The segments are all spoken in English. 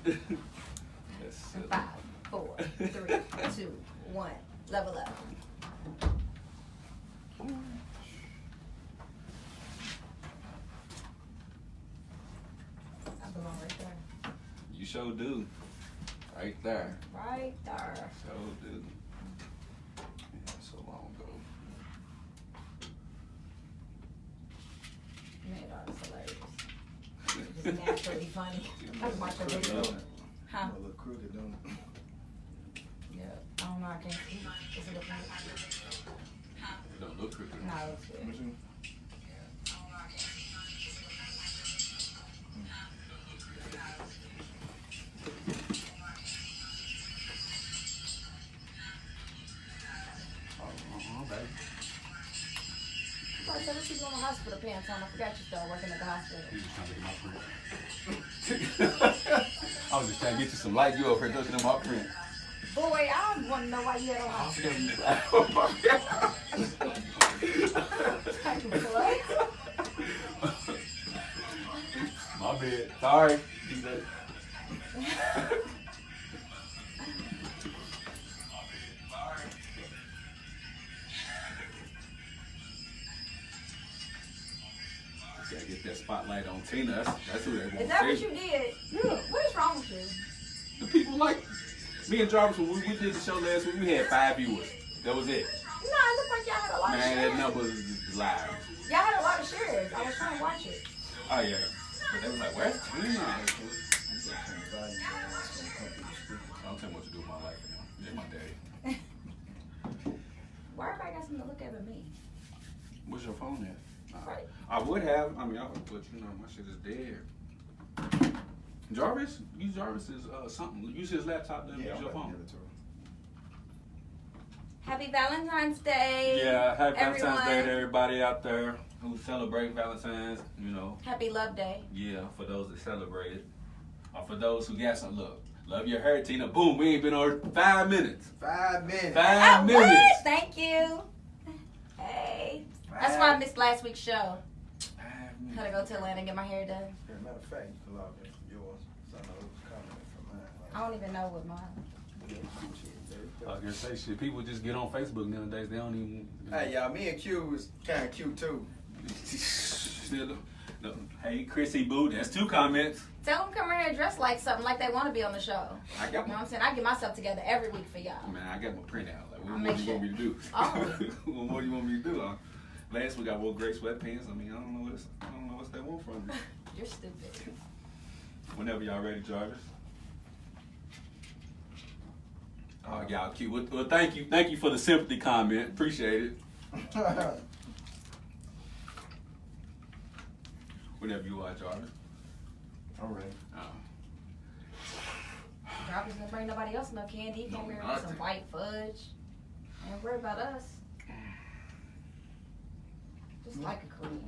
5, 4, 3, 2, 1. Level up. I belong right there. You sure do. Right there. Right there. Sure do. Yeah, so long ago. Man, that was hilarious. It's naturally funny. I was watching a video. Huh? A little crooked, don't it? Yeah. I don't know. I can't see. Is it looking good? It don't look crooked. No, it's good. What you- Baby. I said, she's on the hospital pants on. I forgot you started working at the hospital. You just trying to get my print. I was just trying to get you some light. You over here looking at my print. Boy, I don't want to know why you had on I hospital. forgot. My bad. Sorry. Gotta get that spotlight on Tina. That's who they want. Is that what you did? Yeah. What is wrong with you? The people like me and Jarvis, when we did the show last week, we had 5 viewers. That was it. No, it looked like y'all had a lot of Man, shares. that number is live. Y'all had a lot of shares. I was trying to watch it. Oh, yeah. But they was like, where's Tina? I'll tell you what to do with my life now. You're my daddy. Why everybody got something to look at but me? Where's your phone at? Right. I would have. I mean, I would, but you know, my shit is dead. Jarvis? Use Jarvis's something. Use his laptop, then use your phone. Happy Valentine's Day. Yeah, happy Valentine's everyone. Day to everybody out there who celebrate Valentine's, you know. Happy Love Day. Yeah, for those that celebrate it. Or for those who got some love. Love your hair, Tina. Boom, we ain't been on 5 minutes. 5 minutes. 5 minutes. What? Thank you. Hey. That's why I missed last week's show. 5 minutes. Had to go to Atlanta and get my hair done. As a matter of fact, you can log in from yours. So I know it was coming from mine. I don't even know what mine. I was gonna say shit. People just get on Facebook nowadays. They don't even. Hey, y'all, me and Q was kind of cute too. Still, no. Hey, Chrissy Boo. That's 2 comments. Tell them come in here dressed like something, like they want to be on the show. I You got know what my I'm saying? I get myself together every week for y'all. man. I got my print out. Like, I'll what make do you want me to do? Oh. What more do you want me to do? Last week I wore gray sweatpants. I mean, I don't know what they want from me. You're stupid. Whenever y'all ready, Jarvis. Oh, y'all cute. Well, thank you for the sympathy comment. Appreciate it. Whenever you are, Jarvis. All right. Jarvis didn't bring nobody else no candy. He came here with nothing. some white fudge. Ain't worry about us. Just like a queen.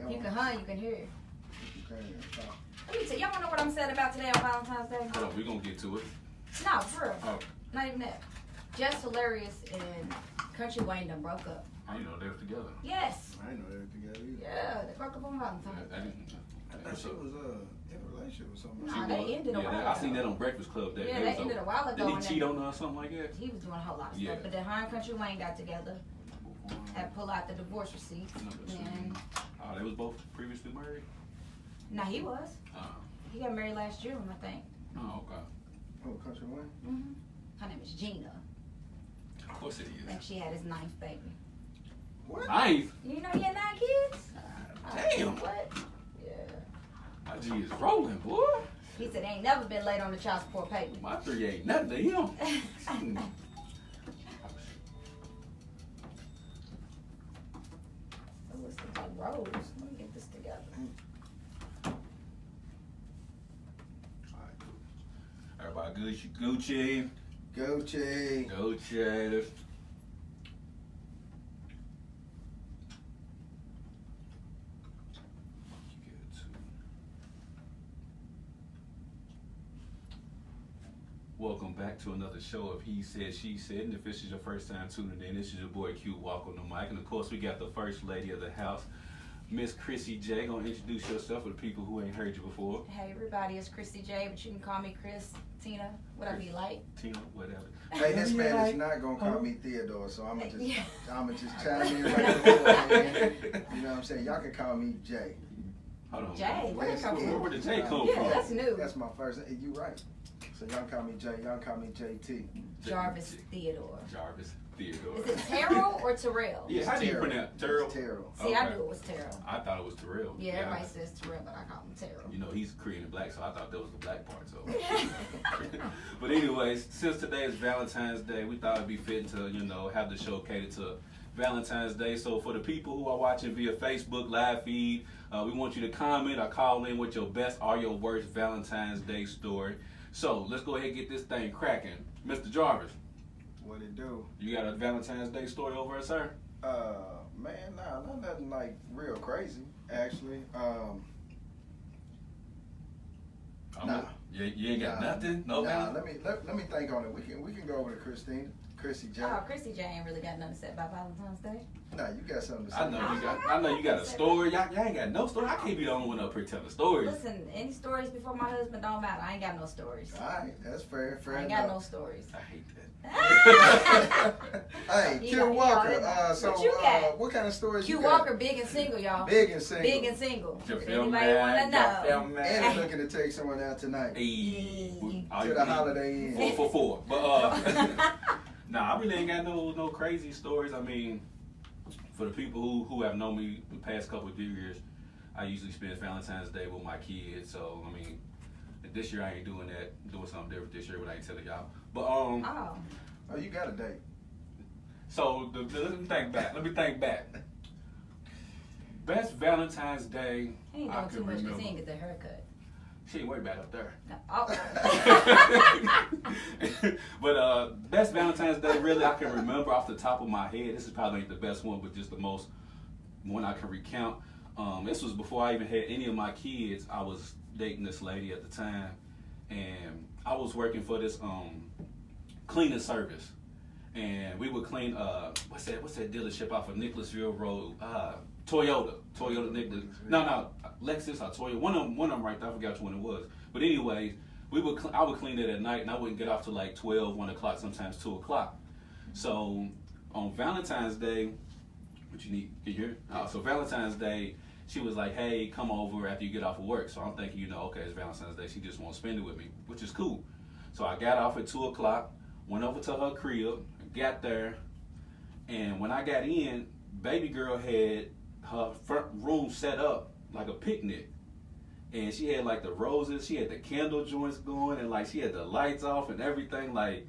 You can hunt, you can hear. Let me tell y'all wanna know what I'm saying about today on Valentine's Day? Hold on, we're gonna get to it. No, for real. Oh, Not even that. Just Hilarious and Country Wayne done broke up. I didn't know they were together. Yes. I didn't know they were together either. Yeah, they broke up on Valentine's I Day. didn't. I thought she was in a relationship with somebody. Nah, they ended a while I seen ago. that on Breakfast Club. Yeah, they ended a while ago. Did he and cheat then on her or something like that? He was doing a whole lot of Yeah. stuff. But then her and Country Wayne got together and pull out the divorce receipts. And They was both previously married? now he was. Oh, He got married last June, I think. okay. Oh, Country Wayne? Mm-hmm. Her name is Gina. Of course it I think is. she had his 9th baby. What? Nice. You know he had 9 kids? Damn. What? Yeah. My G is rolling, boy. He said ain't never been late on the child support payment. My 3 ain't nothing to him. Oh, it's the Rose. Let me get this together. Alright, cool. Everybody Gucci. Gucci. Gucci. Welcome back to another show of He Said, She Said. And if this is your first time tuning in, this is your boy Q Walk on the mic. And of course, we got the first lady of the house, Miss Chrissy J. Gonna introduce yourself for the people who ain't heard you before. Hey everybody, it's Chrissy J, but you can call me Chris, Tina, whatever you like. Tina, whatever. Hey, this man Like, is not gonna call me Theodore, so I'ma just Yeah. chime in right before. You know what I'm saying? Y'all can call me Jay. Hold on. Jay, where Yes, that come yeah. from? Where did J come Yeah, from? that's new. That's my first. You right. So y'all call me Jay. Y'all call me JT. Jarvis Theodore. Jarvis Theodore. Is it Terrell or Terrell? Yeah, how do you Terrell. pronounce Terrell? Terrell. See, I Okay. knew it was Terrell. I thought it was Terrell. Yeah, everybody says Terrell, but I call him Terrell. You know, he's Korean and black, so I thought that was the black part. So, but anyways, since today is Valentine's Day, we thought it'd be fitting to, you know, have the show catered to Valentine's Day. So for the people who are watching via Facebook live feed, we want you to comment or call in with your best or your worst Valentine's Day story. So let's go ahead and get this thing cracking. Mr. Jarvis, What it do? you got a Valentine's Day story over there, sir? Man, nah, nothing like real crazy, actually. Nah. You ain't got nothing? No Nah, Valentine's? let me think on it. We can go over to Chrissy J. Oh, Chrissy J ain't really got nothing to say about Valentine's Day. Nah, you got something to say. I know you got a story. Y'all ain't got no story. I can't be the only one up here telling stories. Listen, any stories before my husband don't matter. I ain't got no stories. All right, that's fair. I ain't got no stories. I hate that. Hey, You Q know, Walker. you know, So, what you got? what kind of stories Q you got? Walker, big and single, y'all. Big and single. Big and single. You If feel anybody me? want to You know. feel me? And he's looking to take someone out tonight Hey, to the Holiday Inn. 4 for 4. But nah, I really ain't got no crazy stories. I mean, for the people who have known me the past couple of years, I usually spend Valentine's Day with my kids. So I mean, this year I ain't doing that. I'm doing something different this year, but I ain't telling y'all. But Oh, you got a date. so let me think back. Best Valentine's Day He ain't I doing can too much because remember. he ain't get the haircut. She ain't way back up there. No. Oh. But best Valentine's Day really I can remember off the top of my head. This is probably ain't the best one, but just the most one I can recount. This was before I even had any of my kids. I was dating this lady at the time, and I was working for this cleaning service, and we would clean what's that dealership off of Nicholasville Road? Toyota Nicholas. No, Lexus or Toyota. One of them right there. I forgot which one it was. But anyways, I would clean it at night, and I wouldn't get off till like 12, 1 o'clock, sometimes 2 o'clock. So on Valentine's Day, what you need? Can you hear? So Valentine's Day, she was like, "Hey, come over after you get off of work." So I'm thinking, you know, okay, it's Valentine's Day. She just wants to spend it with me, which is cool. So I got off at 2 o'clock, went over to her crib, got there, and when I got in, baby girl had her front room set up like a picnic. And she had like the roses, she had the candle joints going, and like she had the lights off and everything. Like,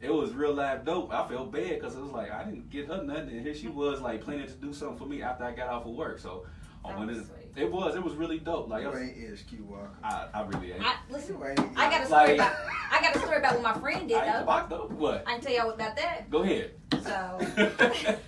it was real live dope. I felt bad because it was like I didn't get her nothing, and here she was like planning to do something for me after I got off of work. So it was really dope. Like, You ain't is Q Walker. I really ain't. Listen, You ain't. I got a story about. I got a story about what my friend did I ain't the though. box though. What? I can tell y'all about that. Go ahead. So.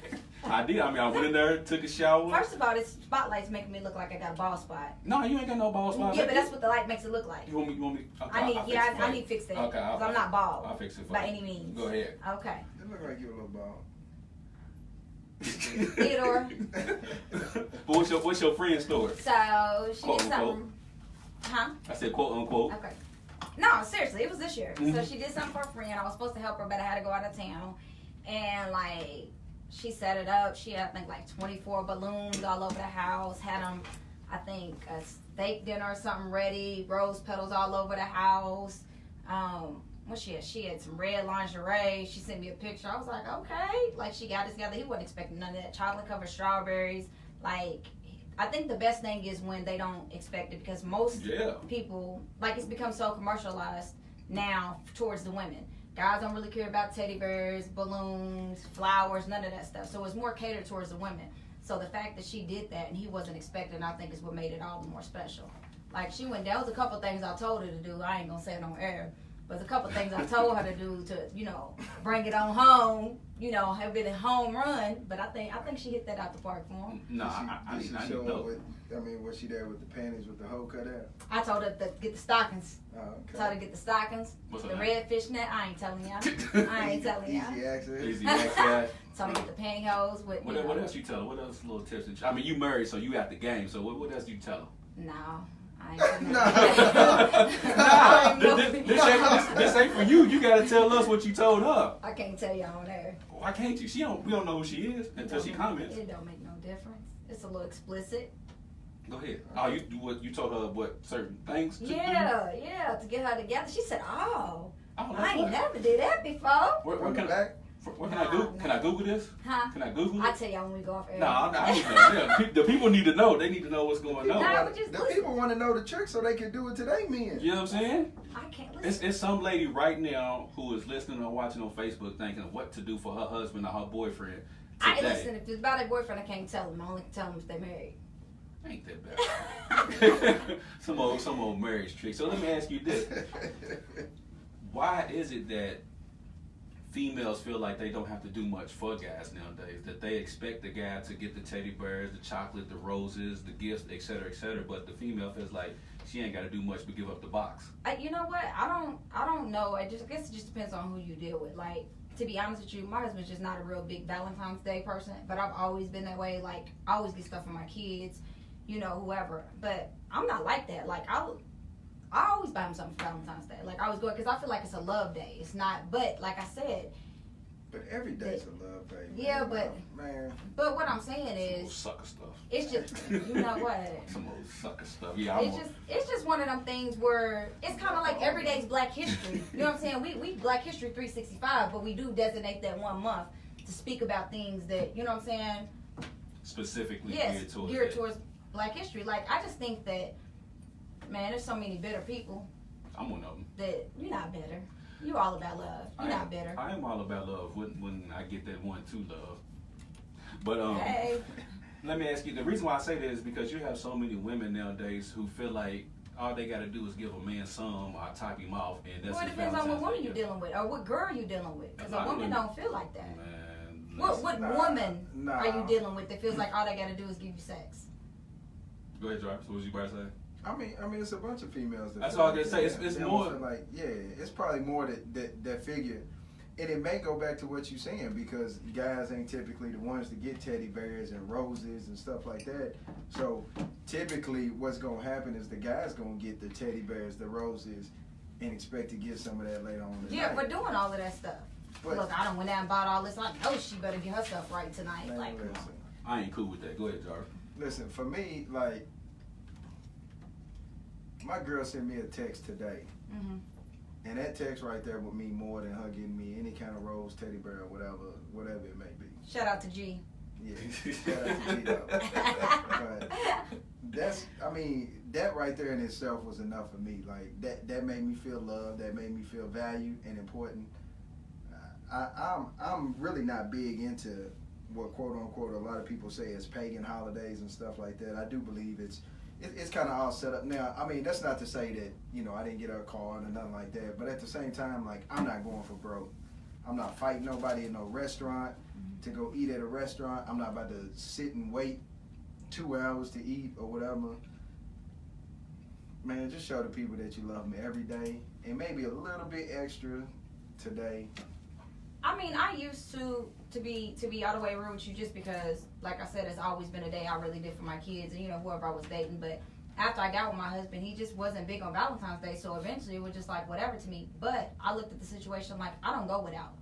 I did. I mean, I went in there, took a shower. First of all, this spotlight's making me look like I got a bald spot. No, you ain't got no bald spot. Yeah, but that's what the light makes it look like. You want me? Okay, I need, I'll I need to fix that. Okay, Because I'm not bald. I'll fix it for by you. any means. Go ahead. Okay. It look like you a little bald. Theodore. But what's your friend's story? So she Quote, did unquote. something. Huh? I said quote unquote. Okay. No, seriously, it was this year. Mhm. So she did something for a friend. I was supposed to help her, but I had to go out of town. And like, she set it up. She had, I think, like 24 balloons all over the house. Had them, I think, a steak dinner or something ready. Rose petals all over the house. What she had? She had some red lingerie. She sent me a picture. I was like, okay. Like, she got it together. He wasn't expecting none of that. Chocolate covered strawberries. Like, I think the best thing is when they don't expect it, because most people, like, it's become so commercialized now towards the women. Guys don't really care about teddy bears, balloons, flowers, none of that stuff. So it's more catered towards the women. So the fact that she did that and he wasn't expecting, I think, is what made it all the more special. Like, she went, there was a couple things I told her to do. I ain't gonna say it on air. But there's a couple things I told her to do to, bring it on home. Have it a home run. But I think she hit that out the park for him. No, I didn't know. Was she there with the panties with the hole cut out? I told her to get the stockings. Oh, okay. Told her to get the stockings. What's the her red fishnet. I ain't telling y'all. I ain't telling y'all. Easy access. Easy access. Told her to get the pantyhose with. What else you tell her? What else little tips? I mean, you married, so you at the game. So what else do you tell her? No. This ain't for you. You gotta tell us what you told her. I can't tell y'all on air. Why can't you? We don't know who she is until she comments. It don't make no difference. It's a little explicit. Go ahead. Oh, you told her what certain things to do? Yeah, to get her together. She said, "Oh, I ain't what? never did that before." Where can I do? Can I Google this? Huh? Can I Google it? I'll tell y'all when we go off air. No, I need to know. The people need to know. They need to know what's going on. The people want to know the trick so they can do it to their men. You know what I'm saying? I can't listen. It's some lady right now who is listening or watching on Facebook thinking of what to do for her husband or her boyfriend today. Listen, if it's about a boyfriend, I can't tell them. I only can tell them if they're married. Ain't that bad. some old marriage trick. So let me ask you this. Why is it that females feel like they don't have to do much for guys nowadays? That they expect the guy to get the teddy bears, the chocolate, the roses, the gifts, etc., but the female feels like she ain't got to do much but give up the box. You know what? I don't know. I guess it just depends on who you deal with. Like, to be honest with you, my husband's just not a real big Valentine's Day person, but I've always been that way. Like, I always get stuff for my kids, whoever. But I'm not like that. Like, I always buy him something for Valentine's Day. Like, I always go, because I feel like it's a love day. It's not, but like I said. But every day's a love day. Man. Yeah, but. Man. But what I'm saying is. Some old sucker stuff. It's just, you know what? Some old sucker stuff. Yeah, it's just one of them things where it's kind of like every day's Black History. You know what I'm saying? We Black History 365, but we do designate that 1 month to speak about things that, you know what I'm saying? Specifically geared towards Black History. Like, I just think that, man, there's so many bitter people. I'm one of them. That you're not bitter. You're all about love. You're not bitter. I am all about love when I get that one to love. But hey. Let me ask you, the reason why I say that is because you have so many women nowadays who feel like all they got to do is give a man some or top him off, and that's. Well, it depends on what woman you're dealing with or what girl you're dealing with. Because a woman don't feel like that. Man, what woman are you dealing with that feels like all they got to do is give you sex? Go ahead, Jarvis. What was you about to say? I mean, it's a bunch of females. That's all I can say. It's more like, it's probably more that figure, and it may go back to what you're saying because guys ain't typically the ones to get teddy bears and roses and stuff like that. So typically, what's gonna happen is the guy's gonna get the teddy bears, the roses, and expect to get some of that later on. Yeah, for doing all of that stuff. But look, I done went out and bought all this. I know she better get her stuff right tonight. Man, like, listen, I ain't cool with that. Go ahead, Jarvis. Listen, for me, like. My girl sent me a text today, and that text right there would mean more than her getting me any kind of rose, teddy bear, or whatever it may be. Shout out to G. Yeah, shout out to G though. But that right there in itself was enough for me. Like that made me feel loved. That made me feel valued and important. I'm really not big into what quote unquote a lot of people say is pagan holidays and stuff like that. I do believe it's kind of all set up. Now, I mean, that's not to say that, I didn't get her a card or nothing like that. But at the same time, like, I'm not going for broke. I'm not fighting nobody in no restaurant to go eat at a restaurant. I'm not about to sit and wait 2 hours to eat or whatever. Man, just show the people that you love them every day. And maybe a little bit extra today. I mean, I used to be all the way real with you just because, like I said, it's always been a day I really did for my kids and, whoever I was dating. But after I got with my husband, he just wasn't big on Valentine's Day. So eventually it was just like whatever to me. But I looked at the situation like I don't go without.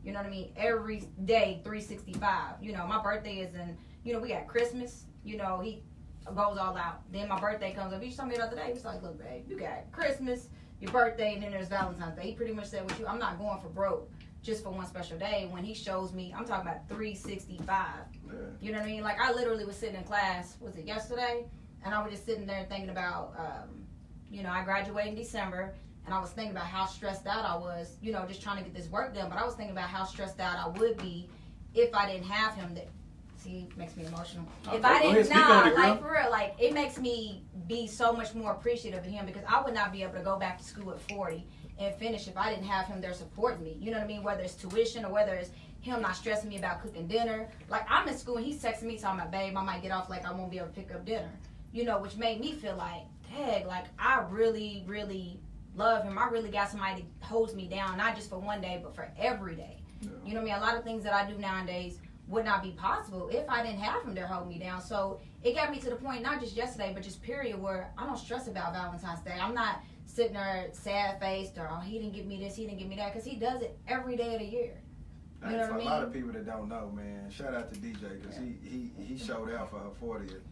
You know what I mean? Every day, 365. My birthday is in, we got Christmas. He goes all out. Then my birthday comes up. He told me the other day, he's like, look, babe, you got Christmas, your birthday, and then there's Valentine's Day. He pretty much said with you, I'm not going for broke just for one special day. When he shows me, I'm talking about 365. Yeah. You know what I mean? Like, I literally was sitting in class, was it yesterday? And I was just sitting there thinking about, I graduated in December, and I was thinking about how stressed out I was, just trying to get this work done. But I was thinking about how stressed out I would be if I didn't have him. See, it makes me emotional. If I didn't, like, for real, like, it makes me be so much more appreciative of him because I would not be able to go back to school at 40 and finish if I didn't have him there supporting me. You know what I mean? Whether it's tuition or whether it's him not stressing me about cooking dinner. Like, I'm in school and he's texting me talking about, babe, I might get off, like, I won't be able to pick up dinner. You know, which made me feel like, dang, like, I really, really love him. I really got somebody that holds me down, not just for one day, but for every day. Yeah. You know what I mean? A lot of things that I do nowadays would not be possible if I didn't have him there holding me down. So it got me to the point, not just yesterday, but just period, where I don't stress about Valentine's Day. I'm not sitting there sad-faced or, oh, he didn't give me this, he didn't give me that, because he does it every day of the year. You know what I mean? For a lot of people that don't know, man, shout out to DJ, because he showed out for her 40th.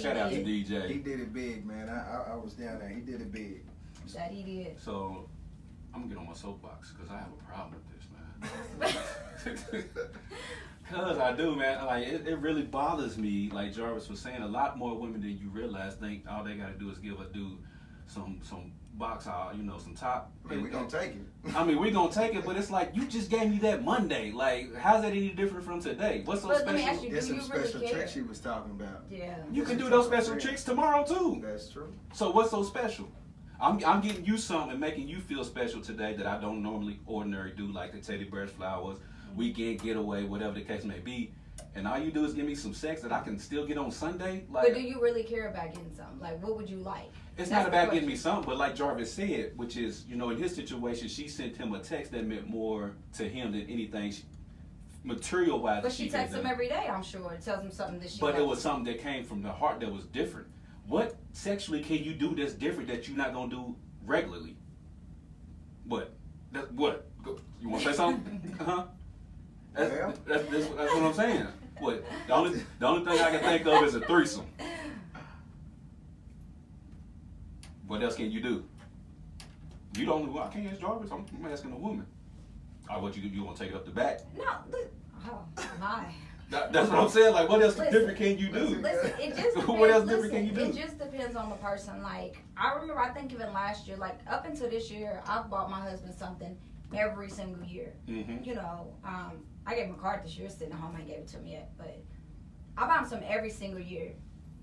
Shout out to DJ. He did it big, man. I was down there. He did it big. That he did. So I'm going to get on my soapbox, because I have a problem with this, man. Because I do, man. Like, it really bothers me, like Jarvis was saying, a lot more women than you realize think all they got to do is give a dude some box out, you know, some top. I mean, we gonna take it. I mean, we gonna take it, but it's like, you just gave me that Monday. Like, how's that any different from today? What's so special? Let me ask you, There's some special really tricks she was talking about. Yeah. You can do those special tricks tomorrow too. That's true. So what's so special? I'm getting you something and making you feel special today that I don't normally ordinary do, like the teddy bears, flowers, weekend getaway, whatever the case may be. And all you do is give me some sex that I can still get on Sunday. Like, but do you really care about getting something? Like, what would you like? It's not about getting me something, but like Jarvis said, which is, you know, in his situation, she sent him a text that meant more to him than anything material-wise. But she texts him every day, I'm sure. It tells him something that she But likes. it was something that came from the heart that was different. What sexually can you do that's different that you're not going to do regularly? What? What? You want to say something? Uh-huh. That's what I'm saying. What? The only thing I can think of is a threesome. What else can you do? You don't. I can't ask Jarvis. I'm asking a woman. What you want to take it up the back? No. Oh my. That's what I'm saying. Like, what else different can you do? Listen, it just depends. What else different can you do? It just depends on the person. Like, I remember, I think even last year, like up until this year, I've bought my husband something every single year. Mm-hmm. You know, I gave him a card this year, sitting at home, I ain't gave it to him yet, but I buy him something every single year.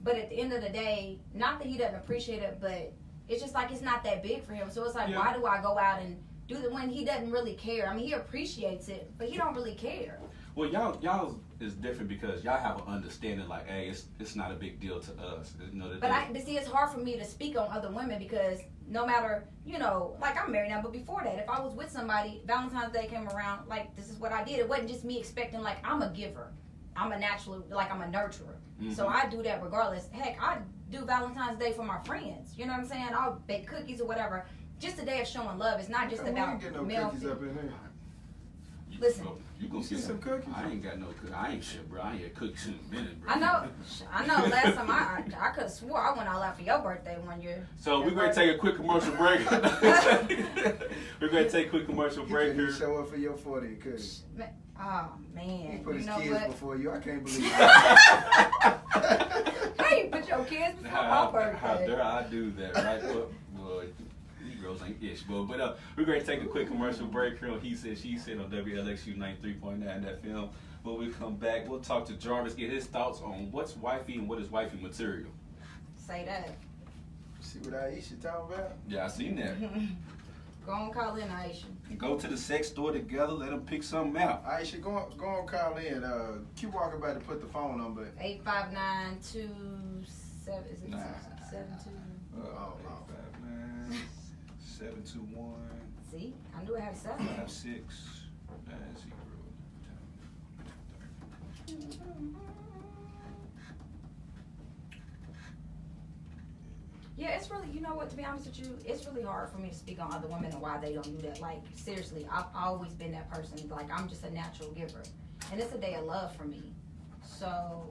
But at the end of the day, not that he doesn't appreciate it, but it's just like it's not that big for him. So it's like, why do I go out and do it when he doesn't really care? I mean, he appreciates it, but he don't really care. Well, y'all is different because y'all have an understanding like, hey, it's not a big deal to us. You know, but see, it's hard for me to speak on other women because no matter, you know, like I'm married now, but before that, if I was with somebody, Valentine's Day came around, like this is what I did. It wasn't just me expecting like I'm a giver. I'm a natural, like I'm a nurturer. Mm-hmm. So I do that regardless. Heck, I do Valentine's Day for my friends. You know what I'm saying? I'll bake cookies or whatever. Just a day of showing love. It's not just about male. Cookies up in there. Listen, you gonna get some cookies? I ain't got no cookies. I ain't shit, bro. I ain't had cookies in a minute, bro. I know. Last time I could have swore I went all out for your birthday one year. So we're gonna take a quick commercial break. We're gonna take a quick commercial break here. Show up for your 40 cookies. Oh man, he put his kids what? before you. I can't believe it. Hey, you put your kids before my birthday. How dare I do that, right? Well, Negroes ain't ish, but we're going to take a quick commercial break here on He Said, She Said on WLXU 93.9 that film. When we come back, we'll talk to Jarvis, get his thoughts on what's wifey and what is wifey material. Say that. See what Aisha talking about? Yeah, I seen that. Go on, call in, Aisha. Go to the sex store together, let them pick something out. Aisha, go on, call in. Keep walking back to put the phone number. 859-27, is it 72? 721. See, I knew I had 7. 56. Yeah, it's really, you know what, to be honest with you, it's really hard for me to speak on other women and why they don't do that. Like, seriously, I've always been that person. Like, I'm just a natural giver. And it's a day of love for me. So...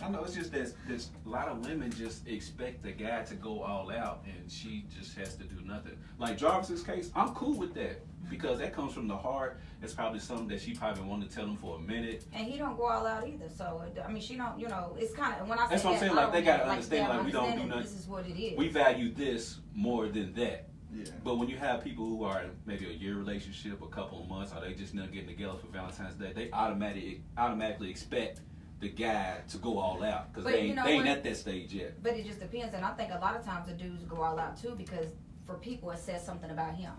I know, it's just that there's a lot of women just expect the guy to go all out and she just has to do nothing. Like Jarvis's case, I'm cool with that because that comes from the heart. It's probably something that she probably wanted to tell him for a minute. And he don't go all out either. So, I mean, she don't, you know, it's kind of, when I say that's what I'm saying, like they got to understand, like we don't do nothing. This is what it is. We value this more than that. Yeah. But when you have people who are in maybe a year relationship, a couple of months, or they just not getting together for Valentine's Day, they automatically expect the guy to go all out because they ain't at that stage yet. But it just depends, and I think a lot of times the dudes go all out too because for people it says something about him.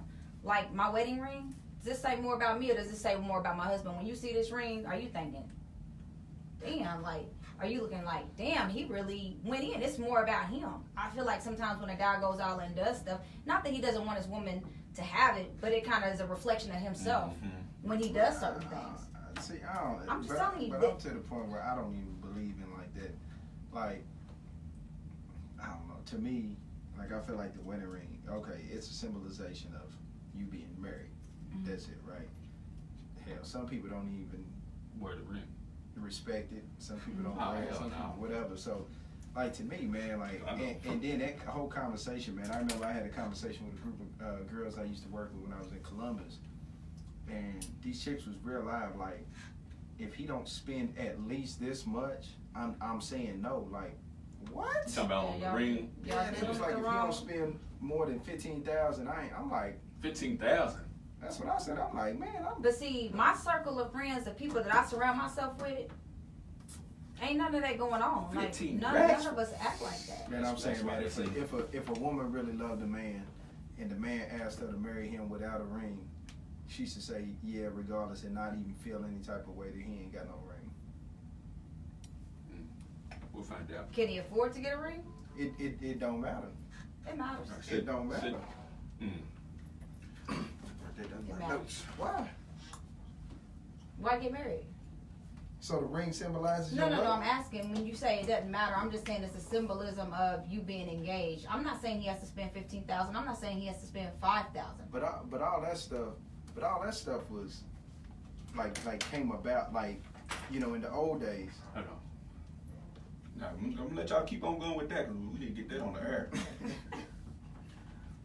like my wedding ring, does this say more about me or does it say more about my husband? When you see this ring, are you thinking, damn, like, are you looking like, damn, he really went in? It's more about him. I feel like sometimes when a guy goes all in and does stuff, not that he doesn't want his woman to have it, but it kind of is a reflection of himself when he does certain things. See, I don't. I'm just telling you. But I'm to the point where I don't even believe in like that. Like, I don't know. To me, like I feel like the wedding ring. Okay, it's a symbolization of you being married. Mm-hmm. That's it, right? Hell, some people don't even wear the ring. Respect it. Some people don't wear it. Some people, whatever. So, like to me, man, like, and then that whole conversation, man. I remember I had a conversation with a group of girls I used to work with when I was in Columbus. And these chicks was real live, like, if he don't spend at least this much, I'm saying no. Like, what? You talking about on the ring? Yeah, it was like if you don't spend more than $15,000, I'm like $15,000. That's what I said. I'm like, man. But see, my circle of friends, the people that I surround myself with, ain't none of that going on. Like none of us act like that. Man, I'm saying, man, if a woman really loved a man, and the man asked her to marry him without a ring, she should say yeah, regardless, and not even feel any type of way that he ain't got no ring. We'll find out. Can he afford to get a ring? It don't matter. It matters. It don't matter. It matters. Why? Why get married? So the ring symbolizes No, I'm asking, when you say it doesn't matter, I'm just saying it's a symbolism of you being engaged. I'm not saying he has to spend $15,000. I'm not saying he has to spend $5,000. But all that stuff was like came about like, you know, in the old days. I know. Now, I'm gonna let y'all keep on going with that because we didn't get that on the air.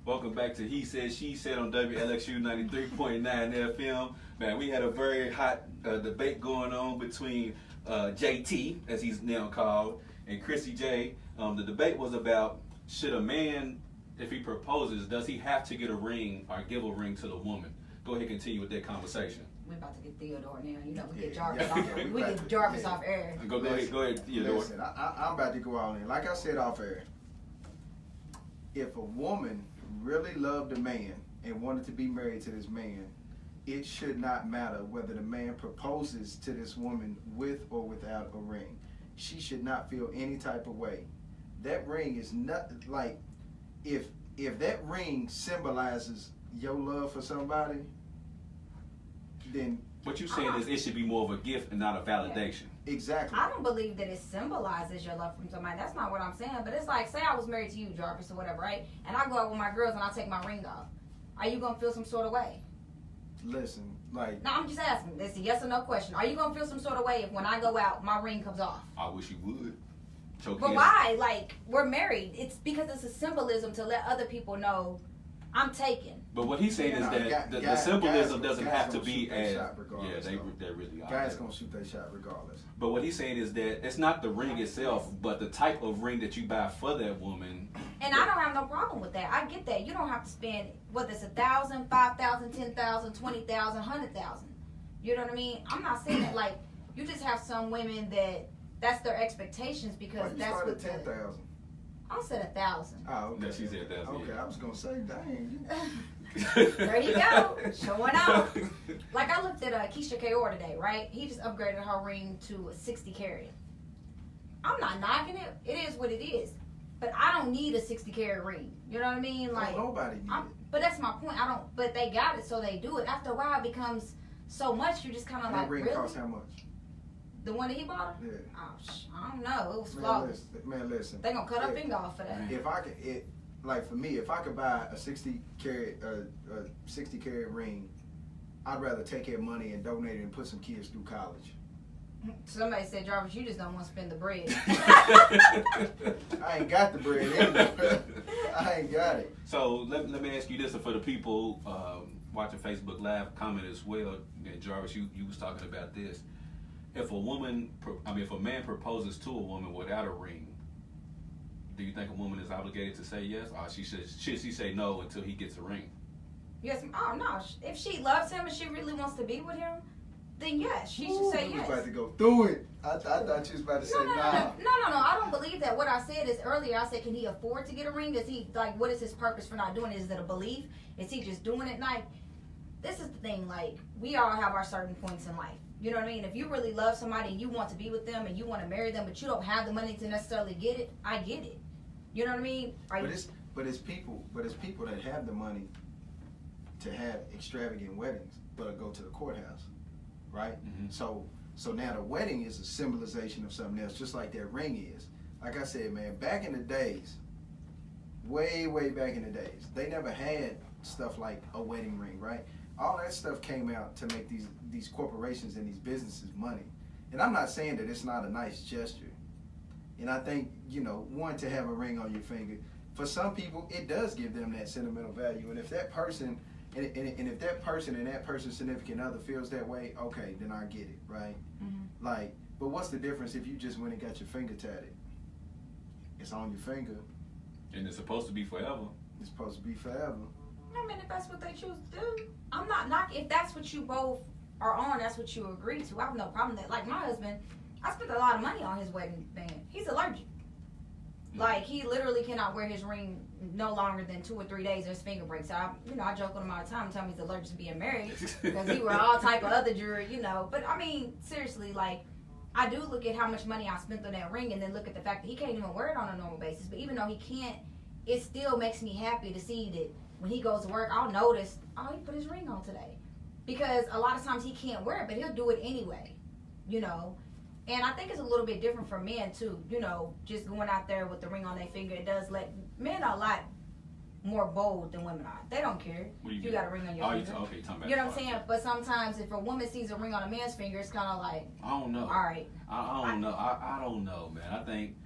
Welcome back to He Said, She Said on WLXU 93.9 FM. Man, we had a very hot debate going on between JT, as he's now called, and Chrissy J. The debate was about, should a man, if he proposes, does he have to get a ring or give a ring to the woman? Go ahead and continue with that conversation. We're about to get Theodore now. You know, we get Jarvis off air. We get Jarvis off air. Go ahead, Theodore. Listen, I'm about to go all in. Like I said off air, if a woman really loved a man and wanted to be married to this man, it should not matter whether the man proposes to this woman with or without a ring. She should not feel any type of way. That ring is not like, if that ring symbolizes your love for somebody, then what you're saying is it should be more of a gift and not a validation. Yeah, exactly. I don't believe that it symbolizes your love from somebody. That's not what I'm saying. But it's like, say I was married to you, Jarvis, or whatever, right? And I go out with my girls and I take my ring off. Are you gonna feel some sort of way? Listen, like. No, I'm just asking. It's a yes or no question. Are you gonna feel some sort of way if when I go out, my ring comes off? I wish you would. But why? Like, we're married. It's because it's a symbolism to let other people know I'm taken. But what he's saying is that the symbolism doesn't have to be as they really are. Guys gonna shoot their shot regardless. But what he's saying is that it's not the ring itself, but the type of ring that you buy for that woman. And I don't have no problem with that. I get that. You don't have to spend whether it's $1,000, $5,000, $10,000, $20,000, $100,000. You know what I mean? I'm not saying that like you just have some women that's their expectations because that's what 10,000. I said 1,000. Oh, okay. No, she said 1,000. Okay, I was gonna say, dang. There you go, showing off. Like I looked at Keisha Kaur today, right? He just upgraded her ring to a 60 carat. I'm not knocking it. It is what it is. But I don't need a 60 carat ring. You know what I mean? Like nobody needs it. But that's my point. But they got it, so they do it. After a while, it becomes so much. You just kind of like, that ring really? costs how much? The one that he bought? Yeah. Oh, I don't know. It was flawless. Man, listen. They gonna cut her finger off for that. If I could, like for me, if I could buy a 60 carat ring, I'd rather take that money and donate it and put some kids through college. Somebody said, Jarvis, you just don't want to spend the bread. I ain't got the bread anyway. I ain't got it. So let me ask you this, and for the people watching Facebook Live, comment as well. And Jarvis, you was talking about this. If a man proposes to a woman without a ring, do you think a woman is obligated to say yes, or should she say no until he gets a ring? Yes. Oh no. If she loves him and she really wants to be with him, then yes, she should say You yes. was about to go through it. I thought you was about to say No. nah. I don't believe that. What I said is earlier, I said, can he afford to get a ring? Is he, like, what is his purpose for not doing it? Is it a belief? Is he just doing it? Like, this is the thing. Like, we all have our certain points in life. You know what I mean? If you really love somebody and you want to be with them and you want to marry them, but you don't have the money to necessarily get it, I get it. You know what I mean? But it's people that have the money to have extravagant weddings, but go to the courthouse, right? Mm-hmm. So now the wedding is a symbolization of something else, just like that ring is. Like I said, man, back in the days, way back in the days, they never had stuff like a wedding ring, right? All that stuff came out to make these corporations and these businesses money. And I'm not saying that it's not a nice gesture. And I think, one, to have a ring on your finger, for some people, it does give them that sentimental value. And if that person, if that person and that person's significant other feels that way, okay, then I get it, right? Mm-hmm. Like, but what's the difference if you just went and got your finger tatted? It's on your finger. And it's supposed to be forever. It's supposed to be forever. I mean, if that's what they choose to do, I'm not knocking. If that's what you both are on, that's what you agree to. I have no problem with that. Like my husband, I spent a lot of money on his wedding band. He's allergic. Like, he literally cannot wear his ring no longer than 2 or 3 days or his finger breaks. So, I joke with him all the time and tell him he's allergic to being married because he wear all type of other jewelry, But, I mean, seriously, like, I do look at how much money I spent on that ring and then look at the fact that he can't even wear it on a normal basis. But even though he can't, it still makes me happy to see that when he goes to work, I'll notice, oh, he put his ring on today. Because a lot of times he can't wear it, but he'll do it anyway, And I think it's a little bit different for men too, just going out there with the ring on their finger. It does let men are a lot more bold than women are. They don't care if you got a ring on your finger. Okay, talking about you know what I'm saying? But sometimes if a woman sees a ring on a man's finger, it's kind of like, I don't know. All right. I don't know. I don't know, man. I think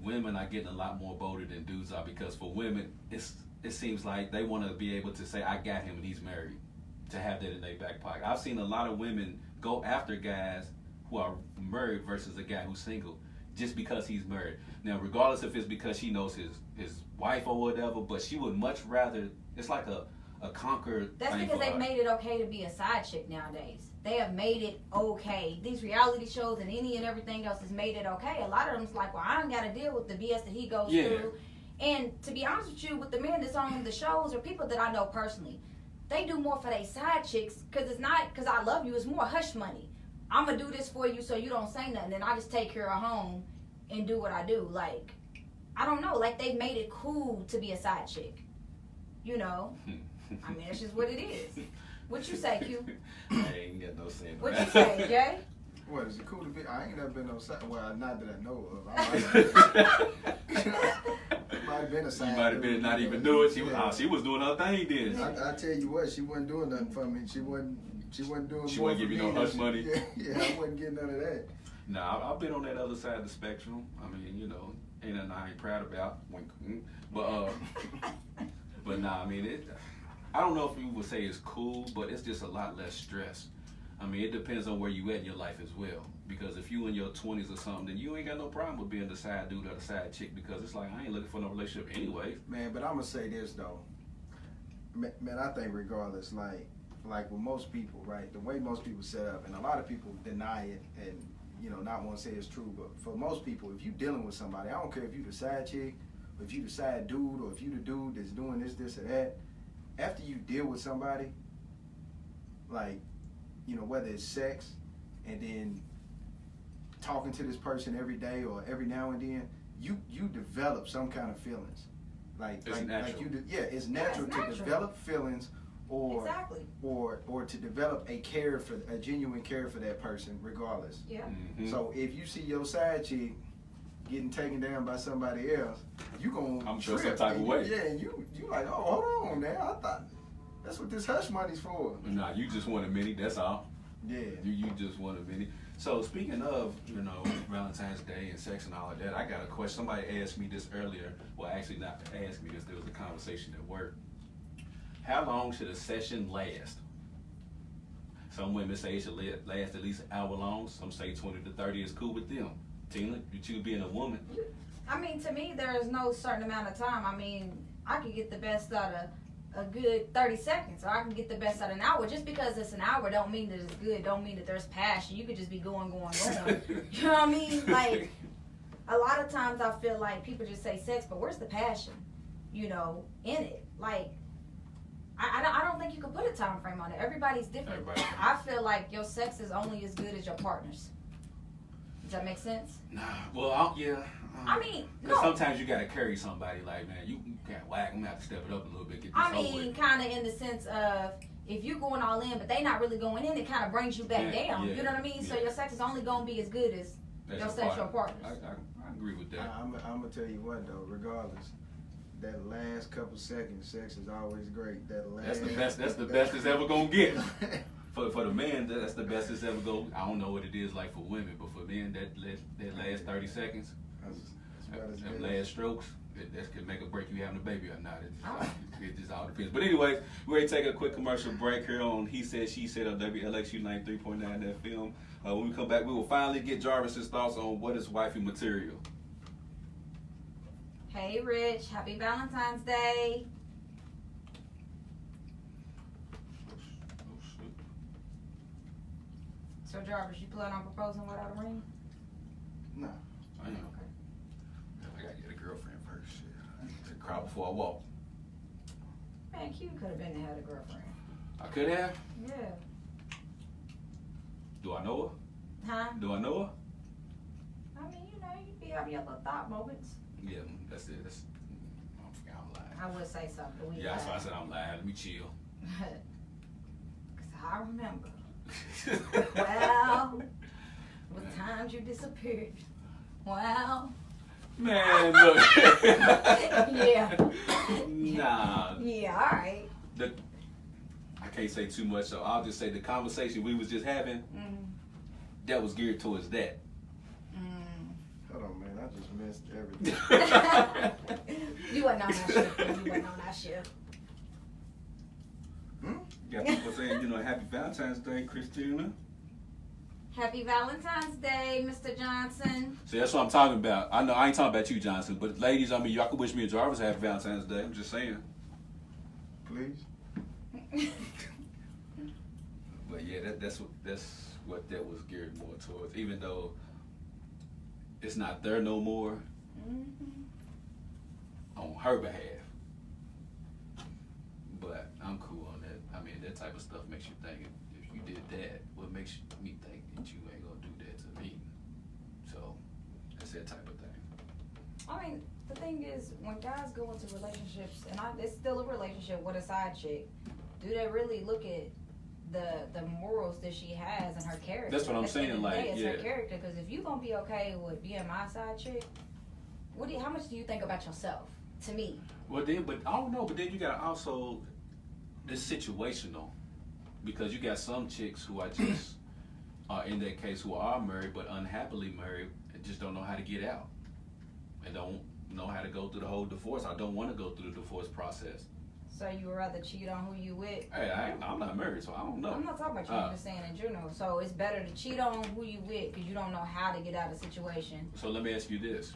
women are getting a lot more bolder than dudes are because for women, it seems like they want to be able to say, I got him and he's married, to have that in their back pocket. I've seen a lot of women go after guys who are married versus a guy who's single just because he's married. Now, regardless if it's because she knows his wife or whatever, but she would much rather, it's like a conquered that's thing because for they've her. made it okay to be a side chick nowadays. They have made it okay. These reality shows and any and everything else has made it okay. A lot of them's like, well, I don't got to deal with the BS that he goes through. And to be honest with you, with the men that's on the shows or people that I know personally, they do more for their side chicks because it's not because I love you. It's more hush money. I'm going to do this for you so you don't say nothing. And I just take care of home and do what I do. Like, I don't know. Like, they've made it cool to be a side chick. I mean, that's just what it is. What you say, Q? I ain't got no say. What you say, Jay? What, is it cool to be? I ain't never been on side. Well, not that I know of. I might have been a side. You might have been not even do it. She was doing her thing then. I tell you what, she wasn't doing nothing for me. She wasn't doing. She more wasn't for giving you me no hush than money. Yeah, I wasn't getting none of that. Nah, I've been on that other side of the spectrum. I mean, ain't nothing I ain't proud about. But nah, I mean, I don't know if you would say it's cool, but it's just a lot less stress. I mean, it depends on where you at in your life as well. Because if you in your 20s or something, then you ain't got no problem with being the side dude or the side chick because it's like, I ain't looking for no relationship anyway. Man, but I'm going to say this, though. Man, I think regardless, like with most people, right, the way most people set up, and a lot of people deny it and, not want to say it's true, but for most people, if you dealing with somebody, I don't care if you the side chick, or if you the side dude, or if you the dude that's doing this or that, after you deal with somebody, like, whether it's sex and then talking to this person every day or every now and then, you develop some kind of feelings. It's natural. It's natural to develop feelings or to develop a genuine care for that person regardless. Yeah. Mm-hmm. So if you see your side chick getting taken down by somebody else, you gonna I'm sure trip. some type of way. Yeah, and you like, oh, hold on now. I thought that's what this hush money's for. Nah, you just want a mini, that's all. Yeah. You just want a mini. So speaking of, Valentine's Day and sex and all of that, I got a question. Somebody asked me this earlier. Well, actually not asked me this. There was a conversation at work. How long should a session last? Some women say it should last at least an hour long. Some say 20 to 30 is cool with them. Tina, you choose being a woman. I mean, to me, there is no certain amount of time. I mean, I could get the best out of a good 30 seconds, or I can get the best out of an hour. Just because it's an hour don't mean that it's good, don't mean that there's passion. You could just be going. You know what I mean? Like, a lot of times I feel like people just say sex, but where's the passion, you know, in it? Like, I don't think you can put a time frame on it. Everybody's different. I feel like your sex is only as good as your partner's. Does that make sense? Nah, well, yeah. I mean, because no. sometimes you gotta carry somebody. Like, man, you can't whack. I'm gonna have to step it up a little bit. Get this I over mean, with. kind of in the sense of if you're going all in, but they not really going in, it kind of brings you back down. Yeah, you know what I mean? Yeah. So your sex is only gonna be as good as your sexual partners. I agree with that. I'm gonna tell you what though, regardless, that last couple seconds, sex is always great. That's the best. That's the best it's ever gonna get. For the man, that's the best it's ever go. I don't know what it is like for women, but for men, that last 30 seconds, them last strokes, that can make or break you having a baby or not. It just all depends. But anyways, we're going to take a quick commercial break here on He Said, She Said on WLXU 93.9 FM. When we come back, we will finally get Jarvis's thoughts on what is wifey material. Hey, Rich. Happy Valentine's Day. So, Jarvis, you plan on proposing without a ring? No. I am. Okay. I got to get a girlfriend first. Shit. I need to cry before I walk. Man, Q could have been and had a girlfriend. I could have. Yeah. Do I know her? Huh? Do I know her? I mean, you know, you'd be having your little thought moments. Yeah, that's it. I'm lying. I would say something, but we Yeah, that's why I said I'm lying. Let me chill. Because I remember. Well, what times you disappeared. Well. Man, look. Yeah. Nah. Yeah, all right. I can't say too much, so I'll just say the conversation we was just having, that was geared towards that. Hold on, man. I just missed everything. You wasn't on that shit. You wasn't on that shit. Got people saying, you know, happy Valentine's Day, Christina. Happy Valentine's Day, Mr. Johnson. See, that's what I'm talking about. I know I ain't talking about you, Johnson, but ladies, I mean, y'all can wish me and Jarvis a happy Valentine's Day. I'm just saying. Please. But yeah, that's what that was geared more towards. Even though it's not there no more, on her behalf. But I'm cool on that. I mean, that type of stuff makes you think. If you did that, what makes me think that you ain't gonna do that to me? So that's that type of thing. I mean, the thing is, when guys go into relationships, and it's still a relationship with a side chick, do they really look at the morals that she has and her character? That's what I'm saying. Like, it's yeah, her character. Because if you gonna be okay with being my side chick, how much do you think about yourself? To me. Well, then, but I don't know. But then you got also it's situational, because you got some chicks who are just in that case who are married but unhappily married and just don't know how to get out and don't know how to go through the whole divorce. I don't want to go through the divorce process. So you would rather cheat on who you with? Hey, I'm not married, so I don't know. I'm not talking about you. I'm just saying in general. So it's better to cheat on who you with because you don't know how to get out of the situation. So let me ask you this.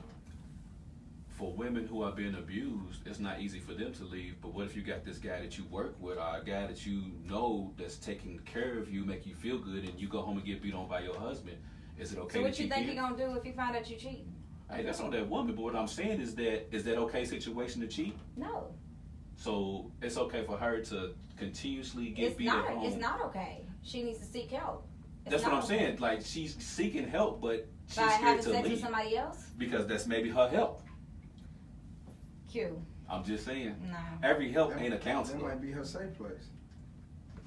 For women who are being abused, it's not easy for them to leave, but what if you got this guy that you work with or a guy that you know that's taking care of you, make you feel good, and you go home and get beat on by your husband? Is it okay so what to you cheat think then? he gonna do if he find out you cheating? Hey, that's on that woman, but what I'm saying is that okay situation to cheat? No. So it's okay for her to continuously get beat at home? It's not okay. She needs to seek help. That's what I'm saying. Like, she's seeking help, but she's by scared having to sex leave. with somebody else? Because that's maybe her help. Q. I'm just saying. No. Every help ain't a counselor. That might be her safe place.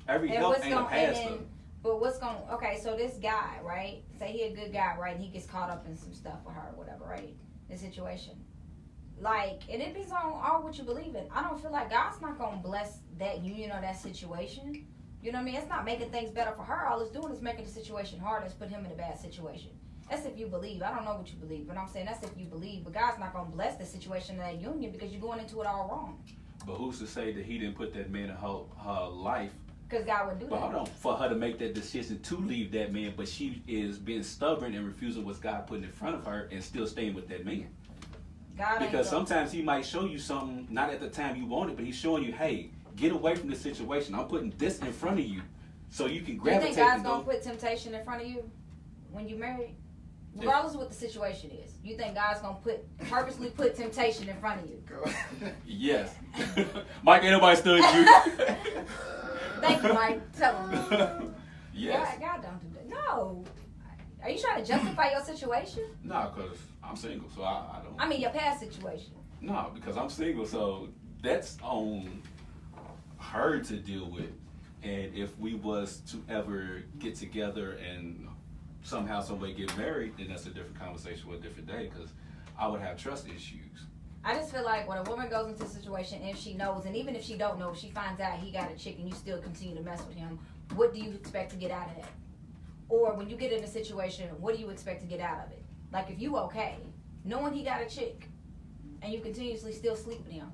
Every help ain't a pastor. But what's going okay, so this guy, right? Say he a good guy, right? And he gets caught up in some stuff with her or whatever, right? The situation. Like, and it depends on all what you believe in. I don't feel like God's not gonna bless that union or that situation. You know what I mean? It's not making things better for her. All it's doing is making the situation harder. It's put him in a bad situation. That's if you believe. I don't know what you believe, but I'm saying that's if you believe. But God's not gonna bless the situation in that union because you're going into it all wrong. But who's to say that he didn't put that man in her life? Because God would do But that. hold on, for her to make that decision to leave that man, but she is being stubborn and refusing what God put in front of her and still staying with that man. God Because sometimes he might show you something, not at the time you want it, but he's showing you, hey, get away from the situation. I'm putting this in front of you so you can You gravitate. think God's and gonna go. put temptation in front of you when you married? Regardless of what the situation is, you think God's gonna purposely put temptation in front of you? Yes. Mike, ain't nobody stood you. Thank you, Mike. Tell him. Yes. God don't do that. No. Are you trying to justify your situation? No, because I'm single, so I don't. I mean, your past situation. No, because I'm single, so that's on her to deal with. And if we was to ever get together and somehow, some way get married, then that's a different conversation for a different day, because I would have trust issues. I just feel like when a woman goes into a situation and she knows, and even if she don't know, if she finds out he got a chick and you still continue to mess with him, what do you expect to get out of that? Or when you get in a situation, what do you expect to get out of it? Like if you okay, knowing he got a chick and you continuously still sleep with him.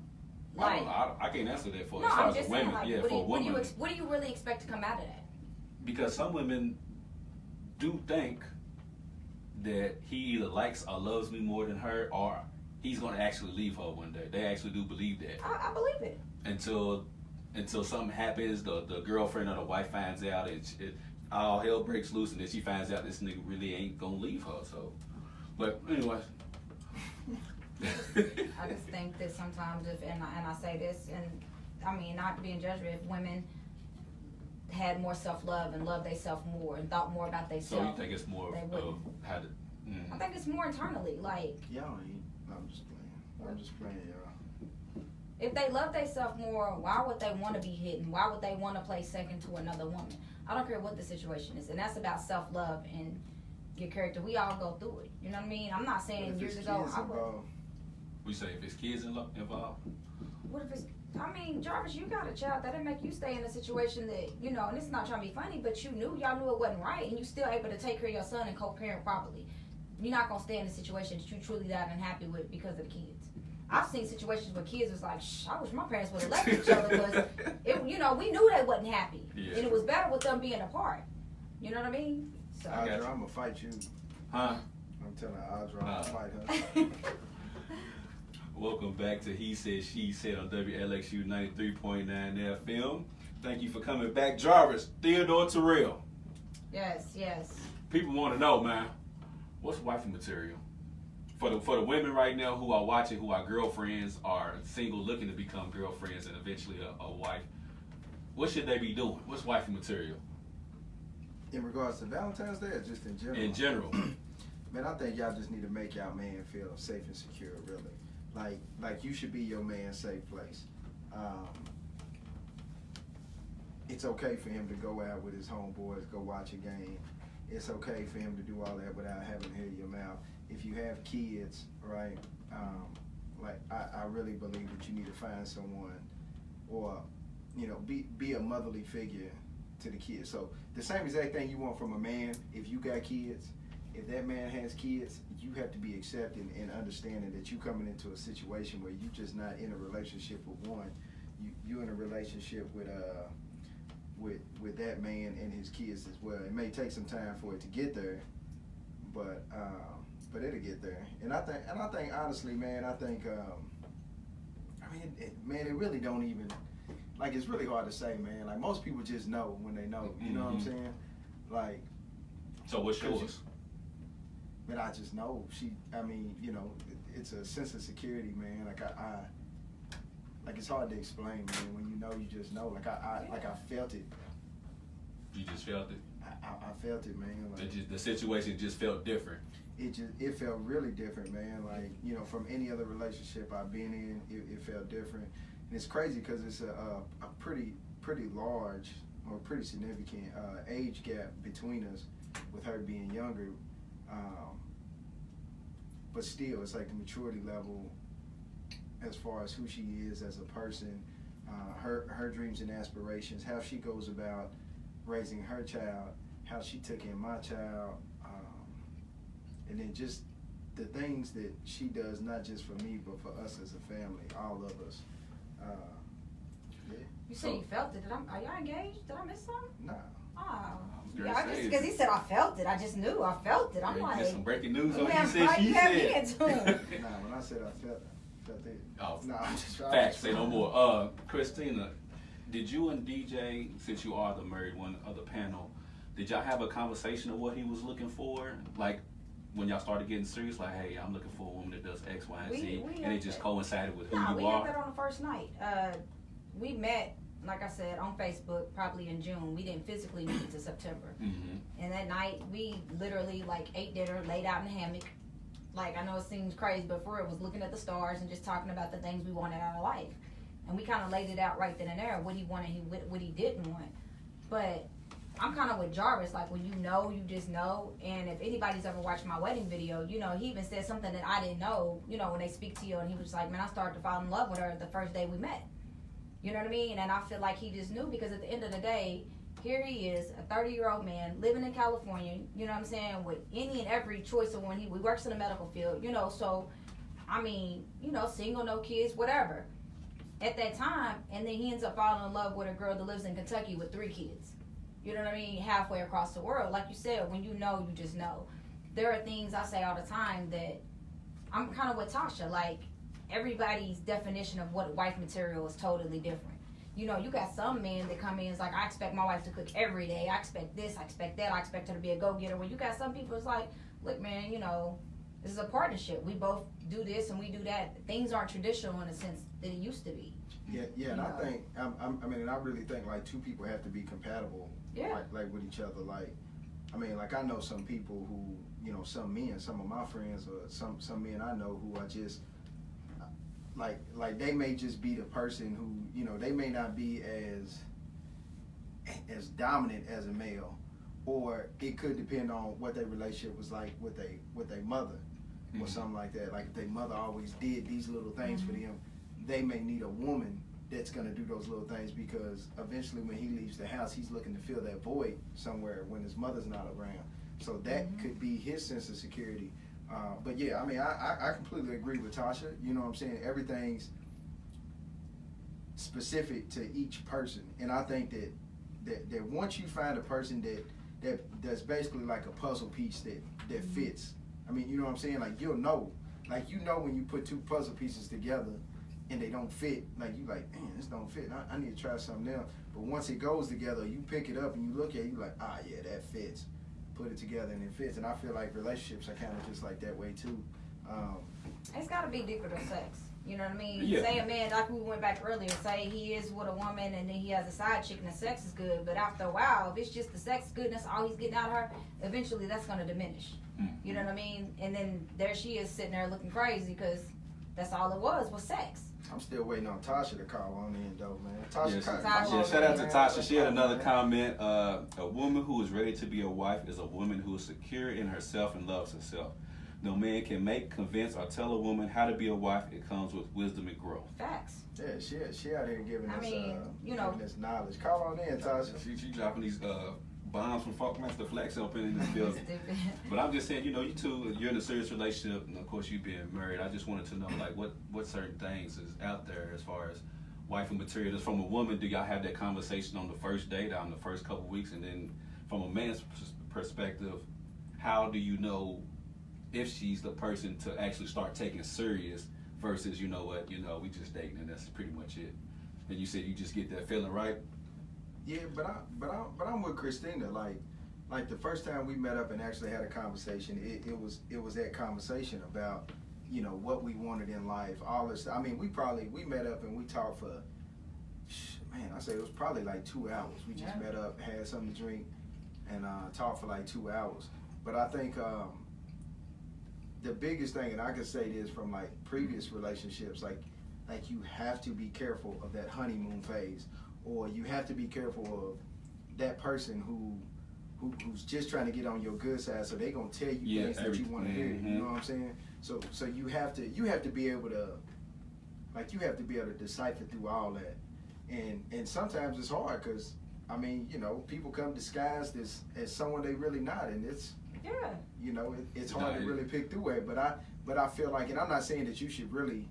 Like, I can't answer that for no, as far I'm as just a women. saying, like, Yeah, what for a woman. what do you really expect to come out of that? Because some women do think that he either likes or loves me more than her, or he's going to actually leave her one day. They actually do believe that. I believe it. Until something happens, the girlfriend or the wife finds out, and all hell breaks loose, and then she finds out this nigga really ain't going to leave her. So, but anyway. I just think that sometimes and I say this, and I mean, not being judgmental, if women had more self-love and loved themselves more and thought more about themselves. So you think it's more of how to... I think it's more internally, like... Y'all ain't. I'm just playing. I'm just playing, y'all. If they love themselves more, why would they want to be hidden? Why would they want to play second to another woman? I don't care what the situation is. And that's about self-love and your character. We all go through it. You know what I mean? I'm not saying years ago... We say if it's kids involved? What if it's... I mean, Jarvis, you got a child. That didn't make you stay in a situation that, you know, and it's not trying to be funny, but y'all knew it wasn't right, and you still able to take care of your son and co-parent properly. You're not going to stay in a situation that you truly that unhappy with because of the kids. I've seen situations where kids was like, I wish my parents would have left each other because, you know, we knew they wasn't happy. Yeah. And it was better with them being apart. You know what I mean? So. Audra, I'm going to fight you. Huh? I'm telling Audra, I'm going to fight her. Welcome back to He Said, She Said on WLXU 93.9 FM. Thank you for coming back. Jarvis, Theodore Terrell. Yes, yes. People want to know, man, what's wifey material? For the women right now who are watching, who are girlfriends, are single, looking to become girlfriends and eventually a wife, what should they be doing? What's wifey material? In regards to Valentine's Day or just in general? In general. Man, I think y'all just need to make y'all man feel safe and secure, really. Like you should be your man's safe place. It's okay for him to go out with his homeboys, go watch a game. It's okay for him to do all that without having to hear your mouth. If you have kids, right, I really believe that you need to find someone or, you know, be a motherly figure to the kids. So the same exact thing you want from a man if you got kids. If that man has kids, you have to be accepting and understanding that you coming into a situation where you just not in a relationship with one. You in a relationship with that man and his kids as well. It may take some time for it to get there, but it'll get there. And I think honestly, man, it really don't even, like, it's really hard to say, man. Like, most people just know when they know. You know what I'm saying? Like. So what's yours? Man, I just know you know, it's a sense of security, man. Like it's hard to explain, man. When you know, you just know. Like I felt it. You just felt it? I felt it, man. Like, the situation just felt different. It felt really different, man. Like, you know, from any other relationship I've been in, it felt different. And it's crazy because it's a pretty large or pretty significant age gap between us, with her being younger. But still, it's like the maturity level as far as who she is as a person, her dreams and aspirations, how she goes about raising her child, how she took in my child, and then just the things that she does, not just for me, but for us as a family, all of us. Yeah. You say you felt it. Are y'all engaged? Did I miss something? Nah. Oh. Yeah, because he said I felt it. I just knew I felt it. I'm like, get some breaking news on man, He Said, She Said. Nah, when I said I felt it. Oh, nah, I'm just facts, say no more. Christina, Did you and DJ, since you are the married one of the panel, did y'all have a conversation of what he was looking for? Like when y'all started getting serious, like, hey, I'm looking for a woman that does X, Y, and Z, and it just coincided with who you we are? had that on the first night. We met, like I said, on Facebook probably in June. We didn't physically meet until September. Mm-hmm. And that night, we literally like ate dinner, laid out in a hammock. Like, I know it seems crazy, but for real, was looking at the stars and just talking about the things we wanted out of life. And we kind of laid it out right then and there, what he wanted, what he didn't want. But I'm kind of with Jarvis, like when you know, you just know. And if anybody's ever watched my wedding video, you know, he even said something that I didn't know, you know, when they speak to you. And he was like, man, I started to fall in love with her the first day we met. You know what I mean? And I feel like he just knew, because at the end of the day, here he is, a 30-year-old man living in California, you know what I'm saying, with any and every choice of when he works in the medical field, you know, so, I mean, you know, single, no kids, whatever. At that time, and then he ends up falling in love with a girl that lives in Kentucky with 3 kids. You know what I mean? Halfway across the world. Like you said, when you know, you just know. There are things I say all the time that I'm kind of with Tasha, like, everybody's definition of what wife material is totally different. You know, you got some men that come in, it's like, I expect my wife to cook every day. I expect this, I expect that, I expect her to be a go-getter. When you got some people, it's like, look, man, you know, this is a partnership. We both do this and we do that. Things aren't traditional in the sense that it used to be. Yeah, and I think, I mean, and I really think, like, 2 people have to be compatible, like with each other. Like, I mean, like, I know some people who, you know, some men, some of my friends, or some men I know who are just, like they may just be the person who, you know, they may not be as dominant as a male, or it could depend on what their relationship was like with their mother, or something like that. Like if their mother always did these little things for them, they may need a woman that's gonna do those little things, because eventually when he leaves the house, he's looking to fill that void somewhere when his mother's not around. So that could be his sense of security. But yeah, I mean, I completely agree with Tasha. You know what I'm saying? Everything's specific to each person, and I think that once you find a person that's basically like a puzzle piece that fits. I mean, you know what I'm saying? Like you'll know, like you know when you put 2 puzzle pieces together and they don't fit. Like you like, man, this don't fit. I need to try something else. But once it goes together, you pick it up and you look at it, you like, yeah, that fits. Put it together and it fits. And I feel like relationships are kind of just like that way too. It's got to be deeper than sex. You know what I mean? Yeah. Say a man, like we went back earlier, say he is with a woman and then he has a side chick and the sex is good, but after a while, if it's just the sex is good and that's all he's getting out of her, eventually that's going to diminish. You know what I mean? And then there she is sitting there looking crazy because that's all it was sex. I'm still waiting on Tasha to call on in though, man. Tasha, shout out to Tasha. She had another comment. A woman who is ready to be a wife is a woman who is secure in herself and loves herself. No man can make, convince, or tell a woman how to be a wife. It comes with wisdom and growth. Facts. Yeah, she out here giving us, you know, giving us knowledge. Call on in, Tasha. She dropping these bombs from Funkmaster Flex up in this building. But I'm just saying, you know, you two, you're in a serious relationship, and of course you being married. I just wanted to know, like, what certain things is out there as far as wifey material. Just from a woman, do y'all have that conversation on the first date, on the first couple weeks, and then from a man's perspective, how do you know if she's the person to actually start taking serious versus, you know what, you know, we just dating and that's pretty much it. And you said you just get that feeling, right? Yeah, but I'm with Christina. Like the first time we met up and actually had a conversation, it was that conversation about, you know, what we wanted in life, all this. I mean, we met up and we talked for, man, I say it was probably like 2 hours. We just met up, had something to drink, and talked for like 2 hours. But I think the biggest thing, and I can say this from like previous relationships, like you have to be careful of that honeymoon phase, or you have to be careful of that person who's just trying to get on your good side, so they gonna tell you things that you want to hear. You know what I'm saying? So you have to be able to, like, you have to be able to decipher through all that, and sometimes it's hard because, I mean, you know, people come disguised as someone they really not, and it's, you know, it's hard to really pick through it. But I feel like, and I'm not saying that you should really,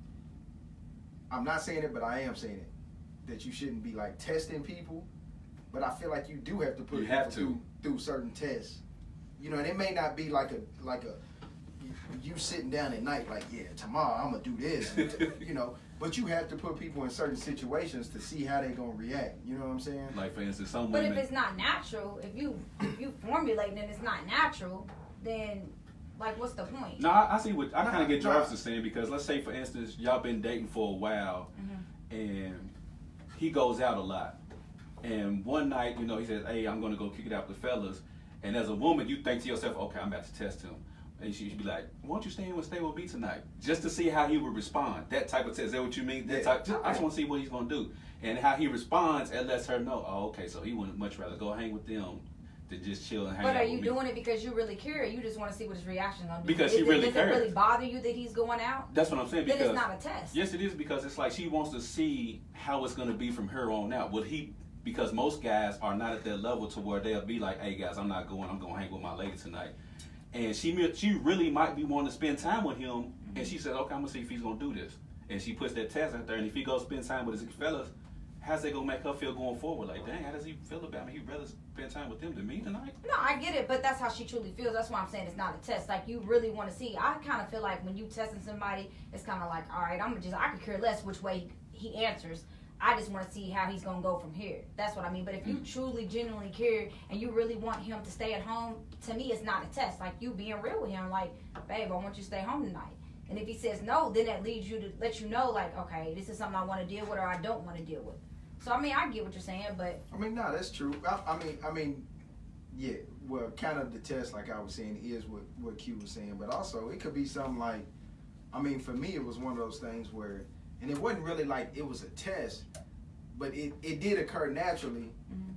I'm not saying it, but I am saying it, that you shouldn't be like testing people. But I feel like you do have to put people through certain tests. You know, and it may not be like a you sitting down at night like, yeah, tomorrow I'm gonna do this, and, you know. But you have to put people in certain situations to see how they gonna react. You know what I'm saying? Like for instance, some But women. if it's not natural, if you formulate and it's not natural, then like what's the point? No, I see what I kind of get Jarvis is saying, because let's say for instance y'all been dating for a while, and he goes out a lot, and one night he says, "Hey, I'm gonna go kick it out with the fellas," and as a woman you think to yourself, "Okay, I'm about to test him." And she'd be like, "Why don't you stay with me tonight?" Just to see how he would respond. That type of test. Is that what you mean? That type. I just want to see what he's gonna do, and how he responds. It lets her know. Oh, okay. So he would much rather go hang with them than just chill and hang out. But are with you me. doing it because you really care? Or you just want to see what his reaction is gonna be? Because she really cares. Does it really bother you that he's going out? That's what I'm saying. Then Because it's not a test. Yes, it is, because it's like she wants to see how it's gonna be from her on out. Will he? Because most guys are not at that level to where they'll be like, "Hey guys, I'm not going. I'm gonna hang with my lady tonight." And she really might be wanting to spend time with him, and she said, "Okay, I'm gonna see if he's gonna do this." And she puts that test out there, and if he goes spend time with his fellas, how's that gonna make her feel going forward? Like, dang, how does he feel about me? He'd rather spend time with him than me tonight. No, I get it, but that's how she truly feels. That's why I'm saying it's not a test. Like, you really want to see. I kind of feel like when you testing somebody, it's kind of like, all right, I could care less which way he answers. I just want to see how he's gonna go from here. That's what I mean. But if you truly, genuinely care and you really want him to stay at home, to me, it's not a test. Like, you being real with him, like, babe, I want you to stay home tonight. And if he says no, then that leads you to let you know, like, okay, this is something I want to deal with or I don't want to deal with. So I mean, I get what you're saying, but I mean, no, that's true. I mean, yeah. Well, kind of the test, like I was saying, is what Q was saying, but also it could be something like, I mean, for me, it was one of those things where, and it wasn't really like it was a test, but it did occur naturally.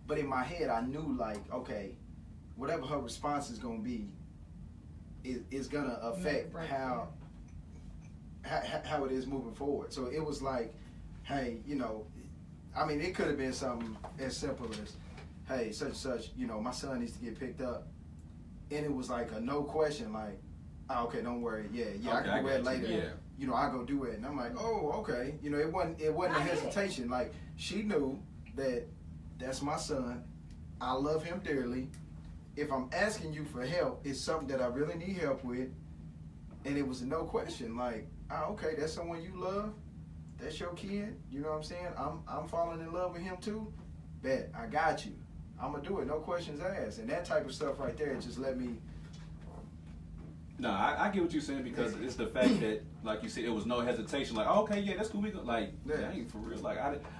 But in my head, I knew like, okay, whatever her response is gonna be, is gonna affect how it is moving forward. So it was like, hey, I mean, it could have been something as simple as, hey, such and such, my son needs to get picked up. And it was like a no question, like, oh, okay, don't worry. Yeah, okay, I can do that later. Yeah. I go do it. And I'm like, oh, okay. It wasn't a hesitation. Like, she knew that that's my son. I love him dearly. If I'm asking you for help, it's something that I really need help with. And it was a no question. Like, oh, okay, that's someone you love. That's your kid. You know what I'm saying? I'm falling in love with him too. Bet, I got you. I'm gonna do it. No questions asked. And that type of stuff right there just let me. No, I get what you're saying, because it's the fact that, like you said, it was no hesitation. Like, oh, okay, yeah, that's cool. We go, like, dang, for real. Like,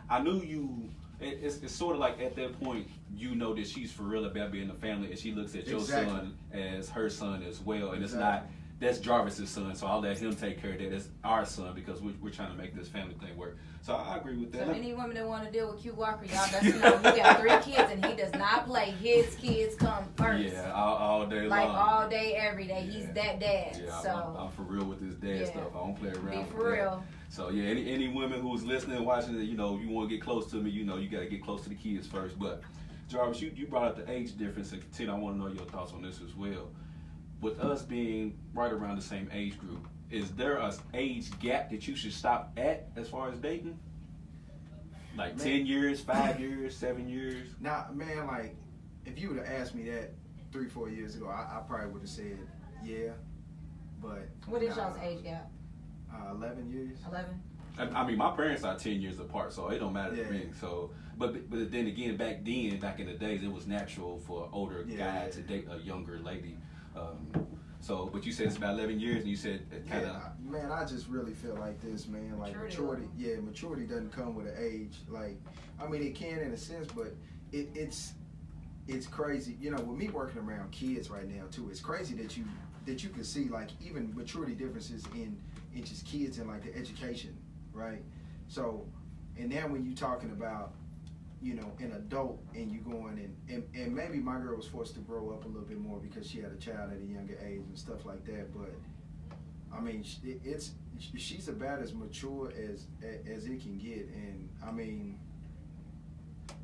I knew you. It's sort of like at that point, that she's for real about being a family, and she looks at your son as her son as well, and it's not. That's Jarvis's son, so I'll let him take care of that. It's our son, because we're trying to make this family thing work. So I agree with that. So any women that want to deal with Q Walker, y'all best know you got 3 kids and he does not play. His kids come first. Yeah, all day long. Like all day, every day. He's that dad. Yeah, so I'm for real with this dad stuff. I don't play around. Be for real. So yeah, any women who's listening and watching it, you want to get close to me, you got to get close to the kids first. But Jarvis, you brought up the age difference, and Tina, I want to know your thoughts on this as well. With us being right around the same age group, is there an age gap that you should stop at as far as dating? Like 10 years, 5 years, 7 years? Now, man, like, if you would have asked me that 3-4 years ago, I probably would have said, yeah. But what is y'all's age gap? 11 years. 11? I mean, my parents are 10 years apart, so it don't matter to me. So, but then again, back in the days, it was natural for an older guy to date a younger lady. But you said it's about 11 years, and you said it kind of. Man, I just really feel like this, man. Like maturity. Yeah, maturity doesn't come with an age. Like, I mean, it can in a sense, but it's crazy. With me working around kids right now too, it's crazy that you can see like even maturity differences in just kids and like the education, right? So, and then when you talking about an adult and you going and maybe my girl was forced to grow up a little bit more because she had a child at a younger age and stuff like that. But I mean, she's about as mature as it can get, and I mean,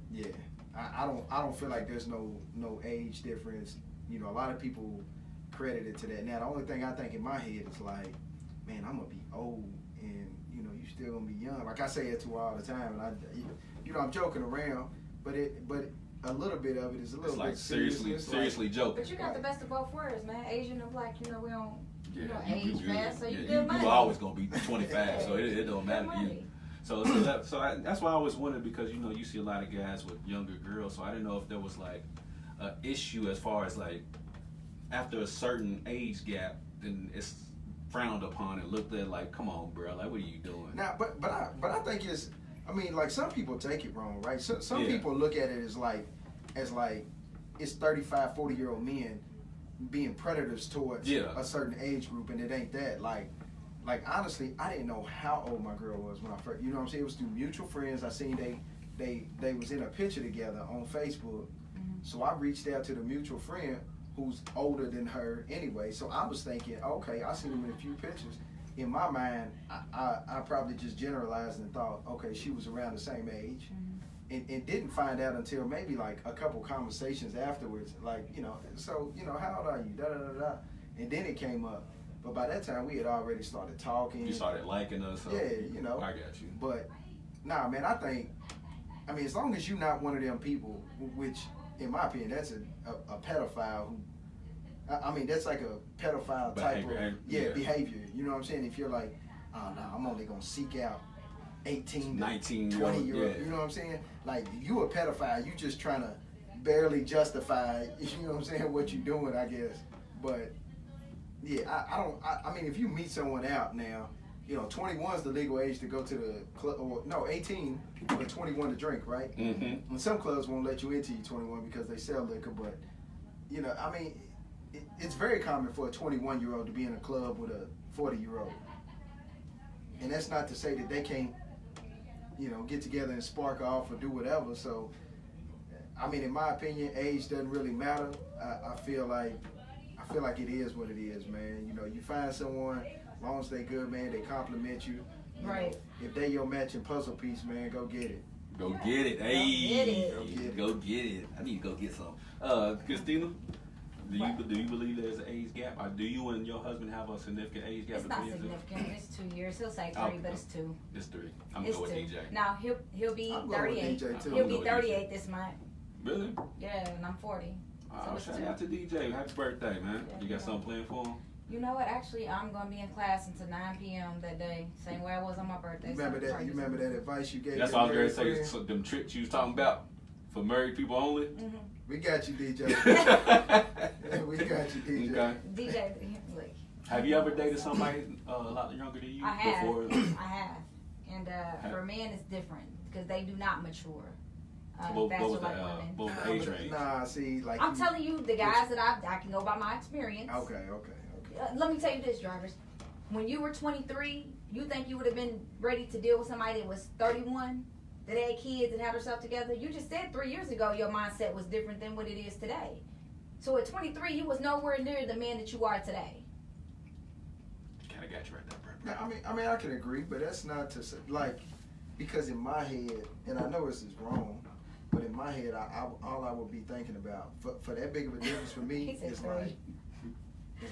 yeah, I don't feel like there's no age difference. A lot of people credit it to that. Now the only thing I think in my head is like, man, I'm gonna be old and you still gonna be young. Like I say it to her all the time, and I'm joking around, but a little bit of it is a little like bit seriously joking. But you got the best of both worlds, man. Asian and black, we don't. Yeah, You know, age fast, so you good money. You always gonna be 25, so it don't matter to you. So that's why I always wondered, because you know you see a lot of guys with younger girls, so I didn't know if there was like an issue as far as like after a certain age gap, then it's frowned upon and looked at like, come on, bro, like what are you doing? Now, but I think it's, I mean, like some people take it wrong, right? So, some people look at it as like it's 35, 40-year-old men being predators towards a certain age group, and it ain't that. Like honestly, I didn't know how old my girl was when I first, you know what I'm saying? It was through mutual friends. I seen they was in a picture together on Facebook. So I reached out to the mutual friend who's older than her anyway. So I was thinking, okay, I seen him in a few pictures. In my mind, I probably just generalized and thought, okay, she was around the same age. And didn't find out until maybe like a couple conversations afterwards, like, you know, so, you know, how old are you? Da da da da. And then it came up. But by that time, we had already started talking. You started liking us. So yeah, you know. I got you. But, nah, man, I mean, as long as you're not one of them people, which, in my opinion, that's a pedophile who, I mean, that's like a pedophile type of behavior. You know what I'm saying? If you're like, oh, no, I'm only going to seek out 18 to 19 20-year-old. You know what I'm saying? Like, you a pedophile. You just trying to barely justify, you know what I'm saying, what you're doing, I guess. But, yeah, I mean, if you meet someone out now, you know, 21 is the legal age to go to the club, or no, 18, but 21 to drink, right? Mm-hmm. And some clubs won't let you into 21 because they sell liquor, but, you know, I mean, it's very common for a 21-year-old to be in a club with a 40-year-old. And that's not to say that they can't, you know, get together and spark off or do whatever. So, I mean, in my opinion, age doesn't really matter. I feel like it is what it is, man. You know, you find someone, as long as they good, man, they compliment you. Right. If they your matching puzzle piece, man, go get it. Go get it. Hey, Go get it. I need to go get some. Christina, do you believe there's an age gap? Or do you and your husband have a significant age gap? It's not significant. It's 2 years. He'll say 3, but it's 2. It's 3. I'm going with DJ. Now he'll be I'm 38. DJ too. He'll be 38 this month. Really? Yeah, and I'm 40. Oh, shout out to DJ. Happy birthday, man. Yeah, you got something planned for him? You know what? Actually, I'm gonna be in class until 9 p.m. that day, same way I was on my birthday. You remember that advice you gave? That's all I was gonna say. So them tricks you was talking about for married people only. Mm-hmm. We got you, DJ. We got you, DJ. Okay. DJ, look. Have you ever dated somebody a lot younger than you before? I have. And for men, it's different because they do not mature. What was the age range? Nah, see, like I'm telling you, the guys that I can go by my experience. Okay. Let me tell you this, Jarvis. When you were 23, you think you would have been ready to deal with somebody that was 31, that had kids and had herself together? You just said 3 years ago your mindset was different than what it is today. So at 23, you was nowhere near the man that you are today. Kind of got you right there, bro. I mean, I can agree, but that's not to say, like, because in my head, and I know this is wrong, but in my head, all I would be thinking about for that big of a difference for me is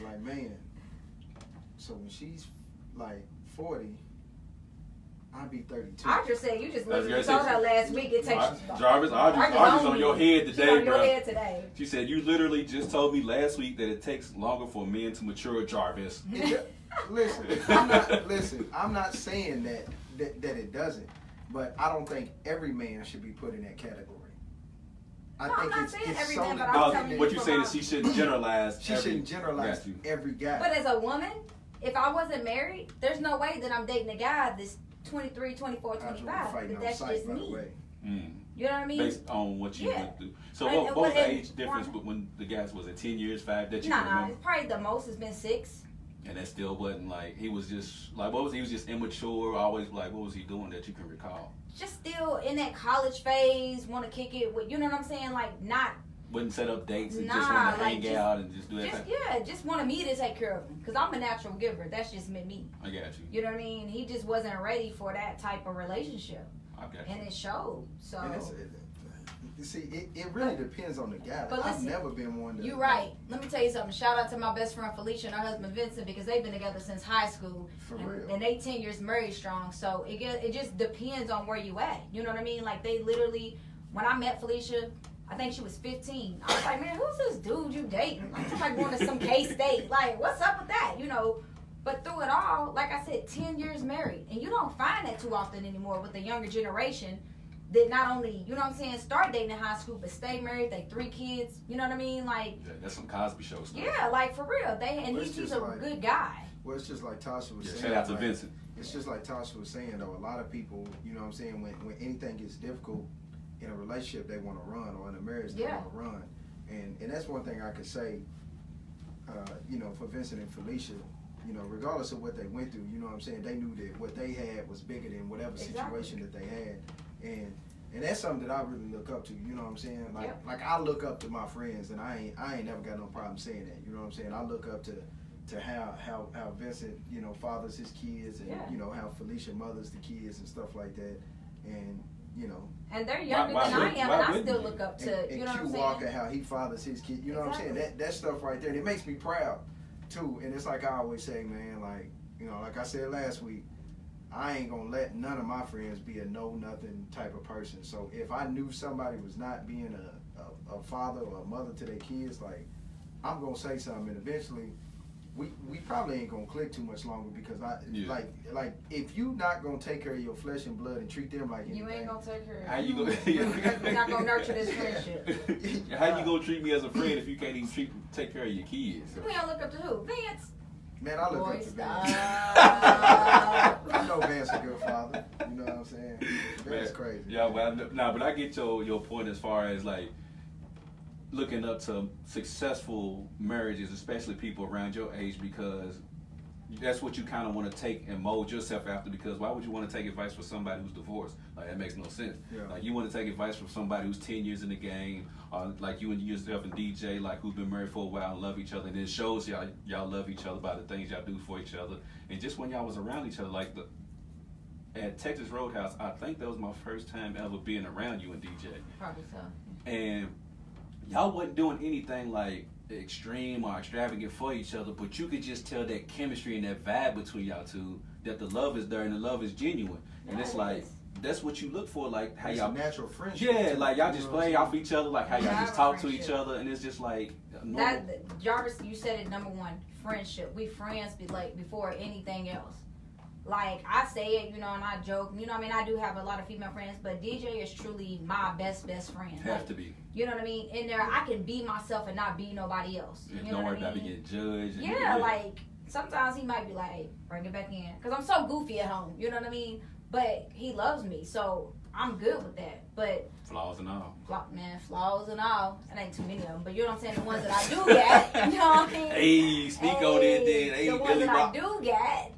like, man. So when she's like 40, I'd be 32. I just said you just literally told her last week it takes. Jarvis, Audrey's on your head today, on bro. your head today. She said you literally just told me last week that it takes longer for men to mature, Jarvis. Listen, I'm not saying that it doesn't, but I don't think every man should be put in that category. I'm not saying every man, but I'm telling you. What you saying is she shouldn't generalize. She shouldn't generalize every guy. But as a woman, if I wasn't married, there's no way that I'm dating a guy that's 23, 24, 25. But that's just me. You know what I mean? Based on what you went through. So what was the age difference when the guys was it 10 years, 5 that you remember? It's probably the most has been 6. And that still wasn't like, he was just, like, he was just immature, always like, what was he doing that you can recall? Just still in that college phase, want to kick it with, you know what I'm saying? Like, not. Wouldn't set up dates and just want to hang out and just do that. Just wanted me to take care of him. Because I'm a natural giver. That's just me. I got you. You know what I mean? He just wasn't ready for that type of relationship. I got you. And it showed. So. You see, it really depends on the guy. But I've never been one to. You're right. Let me tell you something. Shout out to my best friend Felicia and her husband Vincent because they've been together since high school. For real. And they 10 years married strong. So it just depends on where you at. You know what I mean? Like they literally, when I met Felicia, I think she was 15. I was like, man, who's this dude you dating? Like, somebody going to some K-State. Like, what's up with that? You know. But through it all, like I said, 10 years married. And you don't find that too often anymore with the younger generation that not only, you know what I'm saying, start dating in high school, but stay married, they 3 kids, you know what I mean? Like, yeah, that's some Cosby Show stuff. Yeah, like for real. He's a good guy. Well, it's just like Tasha was saying. Shout out to like, Vincent. It's just like Tasha was saying, though, a lot of people, you know what I'm saying, when anything gets difficult in a relationship, they want to run, or in a marriage, they want to run. And that's one thing I could say, you know, for Vincent and Felicia, you know, regardless of what they went through, you know what I'm saying, they knew that what they had was bigger than whatever situation that they had. And that's something that I really look up to, you know what I'm saying? Like I look up to my friends, and I ain't never got no problem saying that, you know what I'm saying? I look up to how Vincent, you know, fathers his kids, and you know, how Felicia mothers the kids and stuff like that. And you know, and they're younger than I am, and I still look up to, you know what I'm saying? Walker, how he fathers his kids, you know what I'm saying? That stuff right there, and it makes me proud too. And it's like I always say, man, like, you know, like I said last week, I ain't gonna let none of my friends be a know-nothing type of person. So if I knew somebody was not being a father or a mother to their kids, like, I'm gonna say something, and eventually we probably ain't gonna click too much longer, because like if you not gonna take care of your flesh and blood and treat them like anything, you ain't gonna take care of how you gonna you're not gonna nurture this friendship. How you gonna treat me as a friend if you can't even take care of your kids? We don't look up to who? Vince. Man, I look up to Vance. I know Vance a good father. You know what I'm saying? Vance crazy. Yeah, well, but I get your point as far as like looking up to successful marriages, especially people around your age, because that's what you kind of want to take and mold yourself after. Because why would you want to take advice from somebody who's divorced? Like, that makes no sense. Yeah. Like, you want to take advice from somebody who's 10 years in the game, or like you and yourself and DJ, like, who've been married for a while and love each other, and it shows y'all love each other by the things y'all do for each other. And just when y'all was around each other, like at Texas Roadhouse, I think that was my first time ever being around you and DJ. Probably so. And y'all wasn't doing anything like extreme or extravagant for each other, but you could just tell that chemistry and that vibe between y'all two, that the love is there and the love is genuine. And it's like, that's what you look for, like how y'all natural friendship. Yeah, like y'all just play off each other, like how y'all just talk to each other, and it's just like normal. Jarvis, you said it, number one, friendship. We friends before anything else. Like, I say it, you know, and I joke, you know what I mean? I do have a lot of female friends, but DJ is truly my best friend. Have to be. You know what I mean? In there, I can be myself and not be nobody else. Yeah, you don't know worry what I about mean? being judged. Yeah, like, sometimes he might be like, hey, bring it back in. Because I'm so goofy at home, you know what I mean? But he loves me, so I'm good with that. But flaws and all. Flaws and all. It ain't too many of them, but you know what I'm saying? The ones that I do get, you know what I mean? Hey, speak on it then. Hey, the ones that I do get.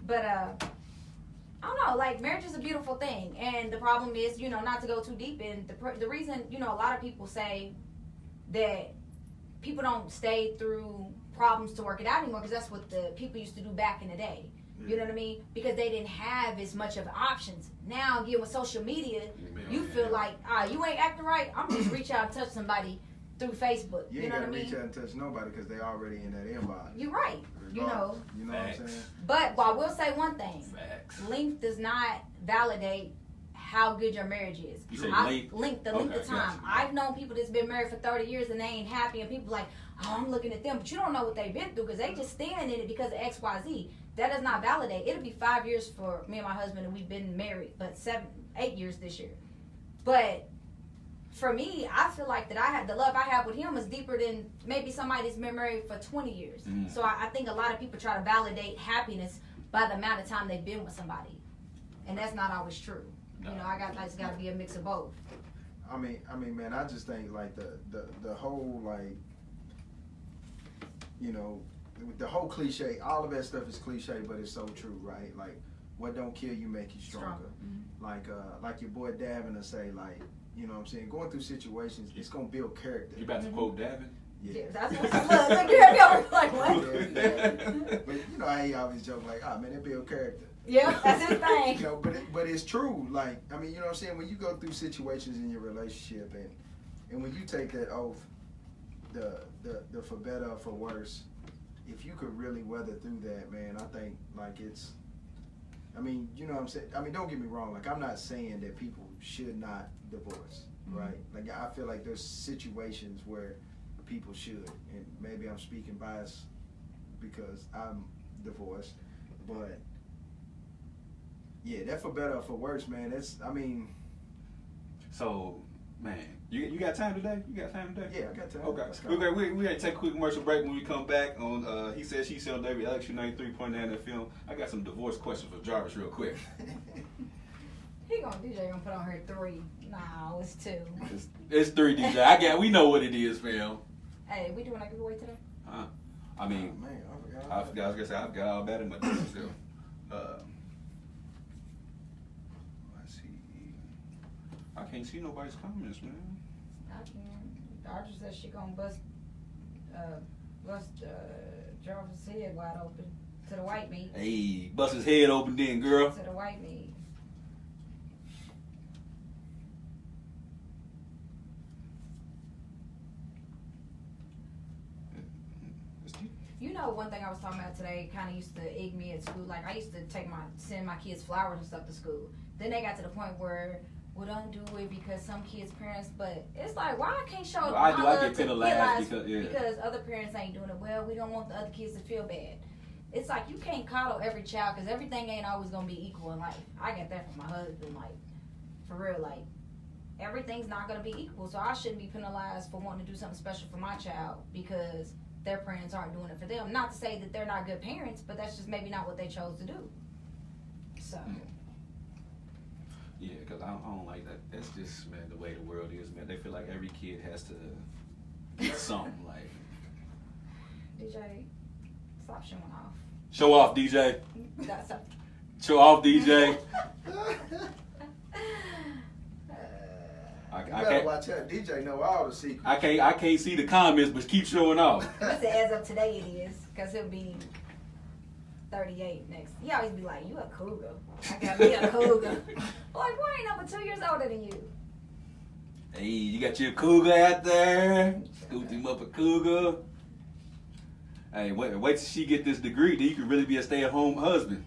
But, I don't know, like, marriage is a beautiful thing. And the problem is, you know, not to go too deep in, the reason, you know, a lot of people say that people don't stay through problems to work it out anymore, because that's what the people used to do back in the day. You know what I mean? Because they didn't have as much of options. Now, again, with social media, you feel like, you ain't acting right, I'm just reach out and touch somebody through Facebook. You ain't got to reach out and touch nobody, because they already in that inbox. You're right. You know what I'm saying? But I will say one thing. Facts. Length does not validate how good your marriage is. You say length of time. I've known people that's been married for 30 years and they ain't happy, and people like, oh, I'm looking at them, but you don't know what they've been through, because they just stand in it because of XYZ. That does not validate. It'll be 5 years for me and my husband, and we've been married, but 8 years this year. But for me, I feel like that the love I have with him is deeper than maybe somebody that's been married for 20 years. So I think a lot of people try to validate happiness by the amount of time they've been with somebody, and that's not always true. No. You know, it's got to be a mix of both. I mean, man, I just think like the whole, like, you know, the whole cliche, all of that stuff is cliche, but it's so true, right? Like, what don't kill you make you stronger. Like your boy Davin will say, like, you know what I'm saying, going through situations, it's gonna build character. You about to quote Davin? Yeah, that's what look, you're like, what? Yeah. But you know how he always joke like, man, it build character. Yeah, that's his thing. You know, but it's true. Like, I mean, you know what I'm saying, when you go through situations in your relationship, and when you take that oath, the for better or for worse, if you could really weather through that, man, I think, like, it's, I mean, you know what I'm saying? I mean, don't get me wrong. Like, I'm not saying that people should not divorce. right? Like I feel like there's situations where people should, and maybe I'm speaking biased because I'm divorced, but yeah, that for better or for worse, man. So, man, you got time today? You got time today? Yeah, I got time. Okay. We got to take a quick commercial break. When we come back on He Said, She Said on WLXU 93.9 FM, I got some divorce questions for Jarvis real quick. DJ gonna put on her 3. No, it's 2. It's 3, DJ. We know what it is, fam. Hey, we doing a giveaway today? I mean, oh, man, I forgot. I was gonna say I forgot all about it, but still. Let's see. I can't see nobody's comments, man. I can. Audrey says she gonna bust Jarvis' head wide open to the white meat. Hey, bust his head open then, girl. To the white meat. You know, one thing I was talking about today kind of used to egg me at school. Like, I used to send my kids flowers and stuff to school. Then they got to the point where, well, don't do it because some kids' parents, but it's like, why I can't show I get penalized because other parents ain't doing it well. We don't want the other kids to feel bad. It's like, you can't coddle every child because everything ain't always going to be equal in life. I get that from my husband, like, for real, like, everything's not going to be equal. So I shouldn't be penalized for wanting to do something special for my child because their parents aren't doing it for them. Not to say that they're not good parents, but that's just maybe not what they chose to do. So. Yeah, because I don't like that. That's just, man, the way the world is, man. They feel like every kid has to get something, like. DJ, stop showing off. Show off, DJ. That's a. Show off, DJ. You better watch that. DJ know all the secrets. I can't see the comments, but keep showing off. He said as of today it is, because he'll be 38 next. He always be like, you a cougar. I got me a cougar. Like, boy, ain't number 2 years older than you. Hey, you got your cougar out there. Scooped him up a cougar. Hey, wait till she get this degree, then you can really be a stay-at-home husband.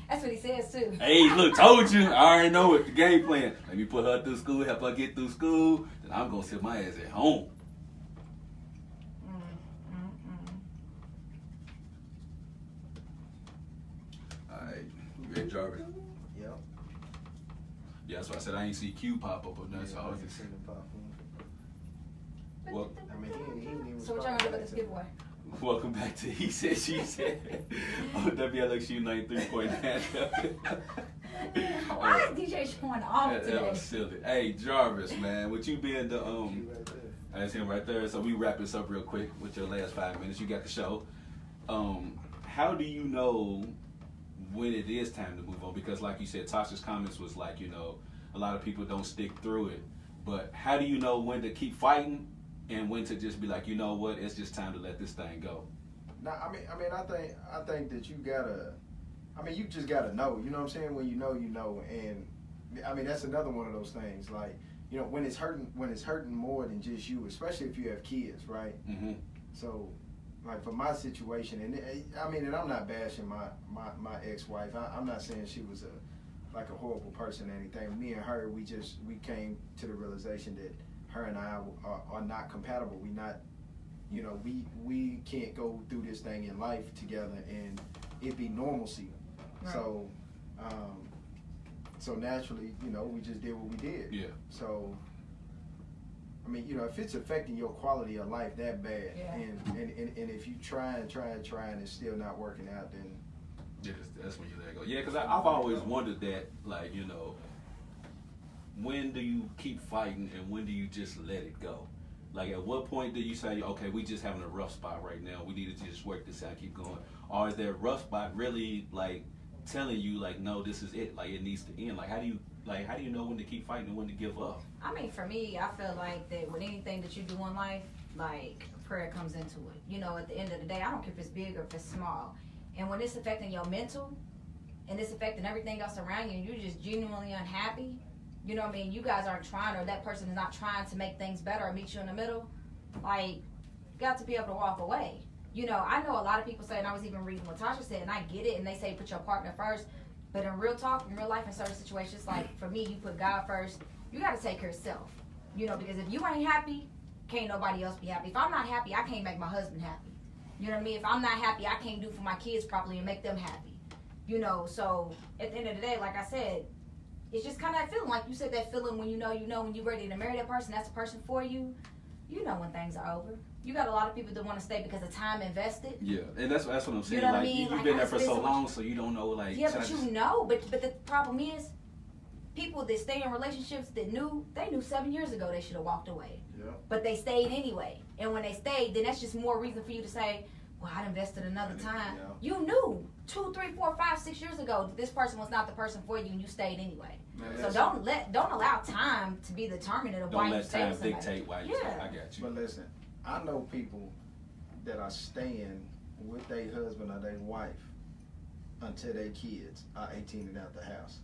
That's what he says too. Hey, look, told you. I already know it. The game plan. Let me put her through school, help her get through school. Then I'm gonna sit my ass at home. All right, you ready, Jarvis? Yep. Yeah, that's why I said I ain't see Q pop up or nothing. So I was just seen him pop up. Well, I mean, he ain't even. So what y'all gonna do about this giveaway? welcome back to He Said, She Said on WLXU 93.9. Why is DJ showing off today? That was silly. Hey, Jarvis, man, with you being the that's him right there. So we wrap this up real quick with your last 5 minutes. You got the show. How do you know when it is time to move on? Because like you said, Tasha's comments was like, you know, a lot of people don't stick through it. But how do you know when to keep fighting and when to just be like, you know what, it's just time to let this thing go? Nah, I think that you gotta. I mean, you just gotta know. You know what I'm saying? When you know, and I mean that's another one of those things. Like, you know, when it's hurting more than just you, especially if you have kids, right? Mm-hmm. So, like for my situation, and I'm not bashing my ex-wife. I'm not saying she was a horrible person or anything. Me and her, we came to the realization that her and I are not compatible. We not, you know, we can't go through this thing in life together and it be normalcy. Right. So naturally, you know, we just did what we did. Yeah. So, I mean, you know, if it's affecting your quality of life that bad, yeah. and if you try and it's still not working out, then yeah, that's when you let it go. Yeah, because I've always wondered that, like, you know, when do you keep fighting and when do you just let it go? Like, at what point do you say, okay, we just having a rough spot right now, we need to just work this out, keep going? Or is that rough spot really, like, telling you, like, no, this is it, like, it needs to end? Like, how do you know when to keep fighting and when to give up? I mean, for me, I feel like that with anything that you do in life, like, prayer comes into it. You know, at the end of the day, I don't care if it's big or if it's small. And when it's affecting your mental and it's affecting everything else around you and you're just genuinely unhappy, you know what I mean, you guys aren't trying, or that person is not trying to make things better or meet you in the middle, like, you got to be able to walk away. You know, I know a lot of people say, and I was even reading what Tasha said, and I get it, and they say put your partner first, but in real talk, in real life, in certain situations, like, for me, you put God first, you got to take care of yourself. You know, because if you ain't happy, can't nobody else be happy. If I'm not happy, I can't make my husband happy. You know what I mean? If I'm not happy, I can't do for my kids properly and make them happy. You know, so at the end of the day, like I said, it's just kind of that feeling. Like you said, that feeling when you know when you're ready to marry that person, that's the person for you. You know when things are over. You got a lot of people that want to stay because of time invested. Yeah, and that's what I'm saying. You know what I like mean? you've Like, been I there for spend so so much- long, so you don't know. Like, Yeah, should I but just- you know. But the problem is, people that stay in relationships that knew 7 years ago they should have walked away. Yeah. But they stayed anyway. And when they stayed, then that's just more reason for you to say, well, I invested another time. Yeah. You knew 2, 3, 4, 5, 6 years ago that this person was not the person for you, and you stayed anyway. Man, So don't allow time to be the determinant of why don't you let stay time with somebody. dictate why you. Yeah. Stay. I got you. But listen, I know people that are staying with their husband or their wife until their kids are 18 and out the house.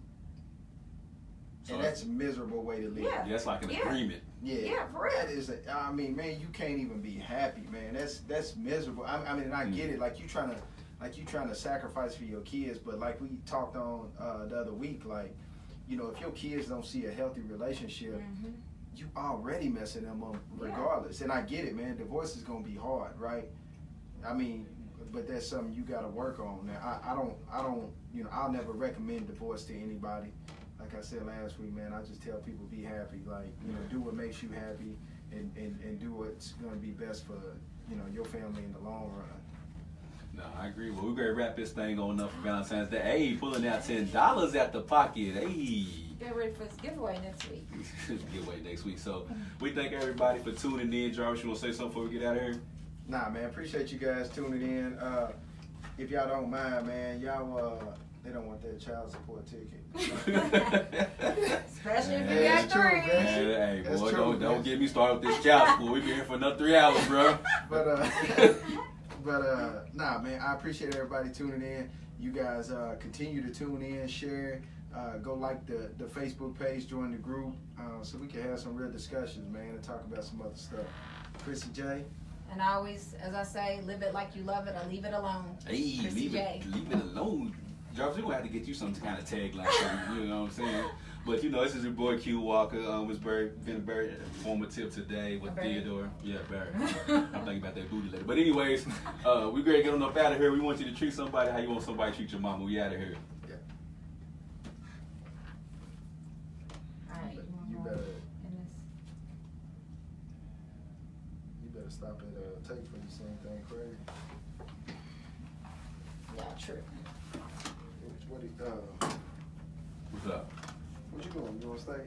So And that's a miserable way to live. Yeah. Yeah, it's like an Yeah. agreement. Yeah, for real. That is, I mean, man, you can't even be happy, man. That's miserable. I mean, I get it. Like you trying to sacrifice for your kids, but like we talked on the other week, like, you know, if your kids don't see a healthy relationship, Mm-hmm. you already messing them up regardless. And I get it, man. Divorce is gonna be hard, right? I mean, but that's something you gotta work on. Now, I don't, you know, I'll never recommend divorce to anybody. Like I said last week, man, I just tell people be happy. Like, you know, do what makes you happy, and do what's gonna be best for, you know, your family in the long run. No, I agree. Well, we're gonna wrap this thing on up for Valentine's Day. Hey, pulling out $10 out the pocket. Hey. Get ready for this giveaway next week. Giveaway next week. So we thank everybody for tuning in. Jarvis, you want to say something before we get out of here? Nah, man, appreciate you guys tuning in. If y'all don't mind, man, y'all they don't want that child support ticket. Especially if Hey, you got it's true, 3. man. Hey, That's boy, true, don't man. get me started with this child support. We been here for another 3 hours, bro. But nah, man, I appreciate everybody tuning in. You guys continue to tune in, share, go like the Facebook page, join the group, so we can have some real discussions, man, and talk about some other stuff. Chrissy J. And I always, as I say, live it like you love it or leave it alone. Hey, Chrissy leave J. it alone. Jarvis, we're gonna have to get you some kind of tagline, you know what I'm saying? But you know, this is your boy Q Walker. It's been very informative today with Barry. Theodore. Yeah, Barry. I'm thinking about that booty later. But anyways, we great to get on up out of here. We want you to treat somebody how you want somebody to treat your mama. We out of here. Alright, You better stop at tape for you see anything crazy. Yeah, true. What What's up? you doing? You wanna stay?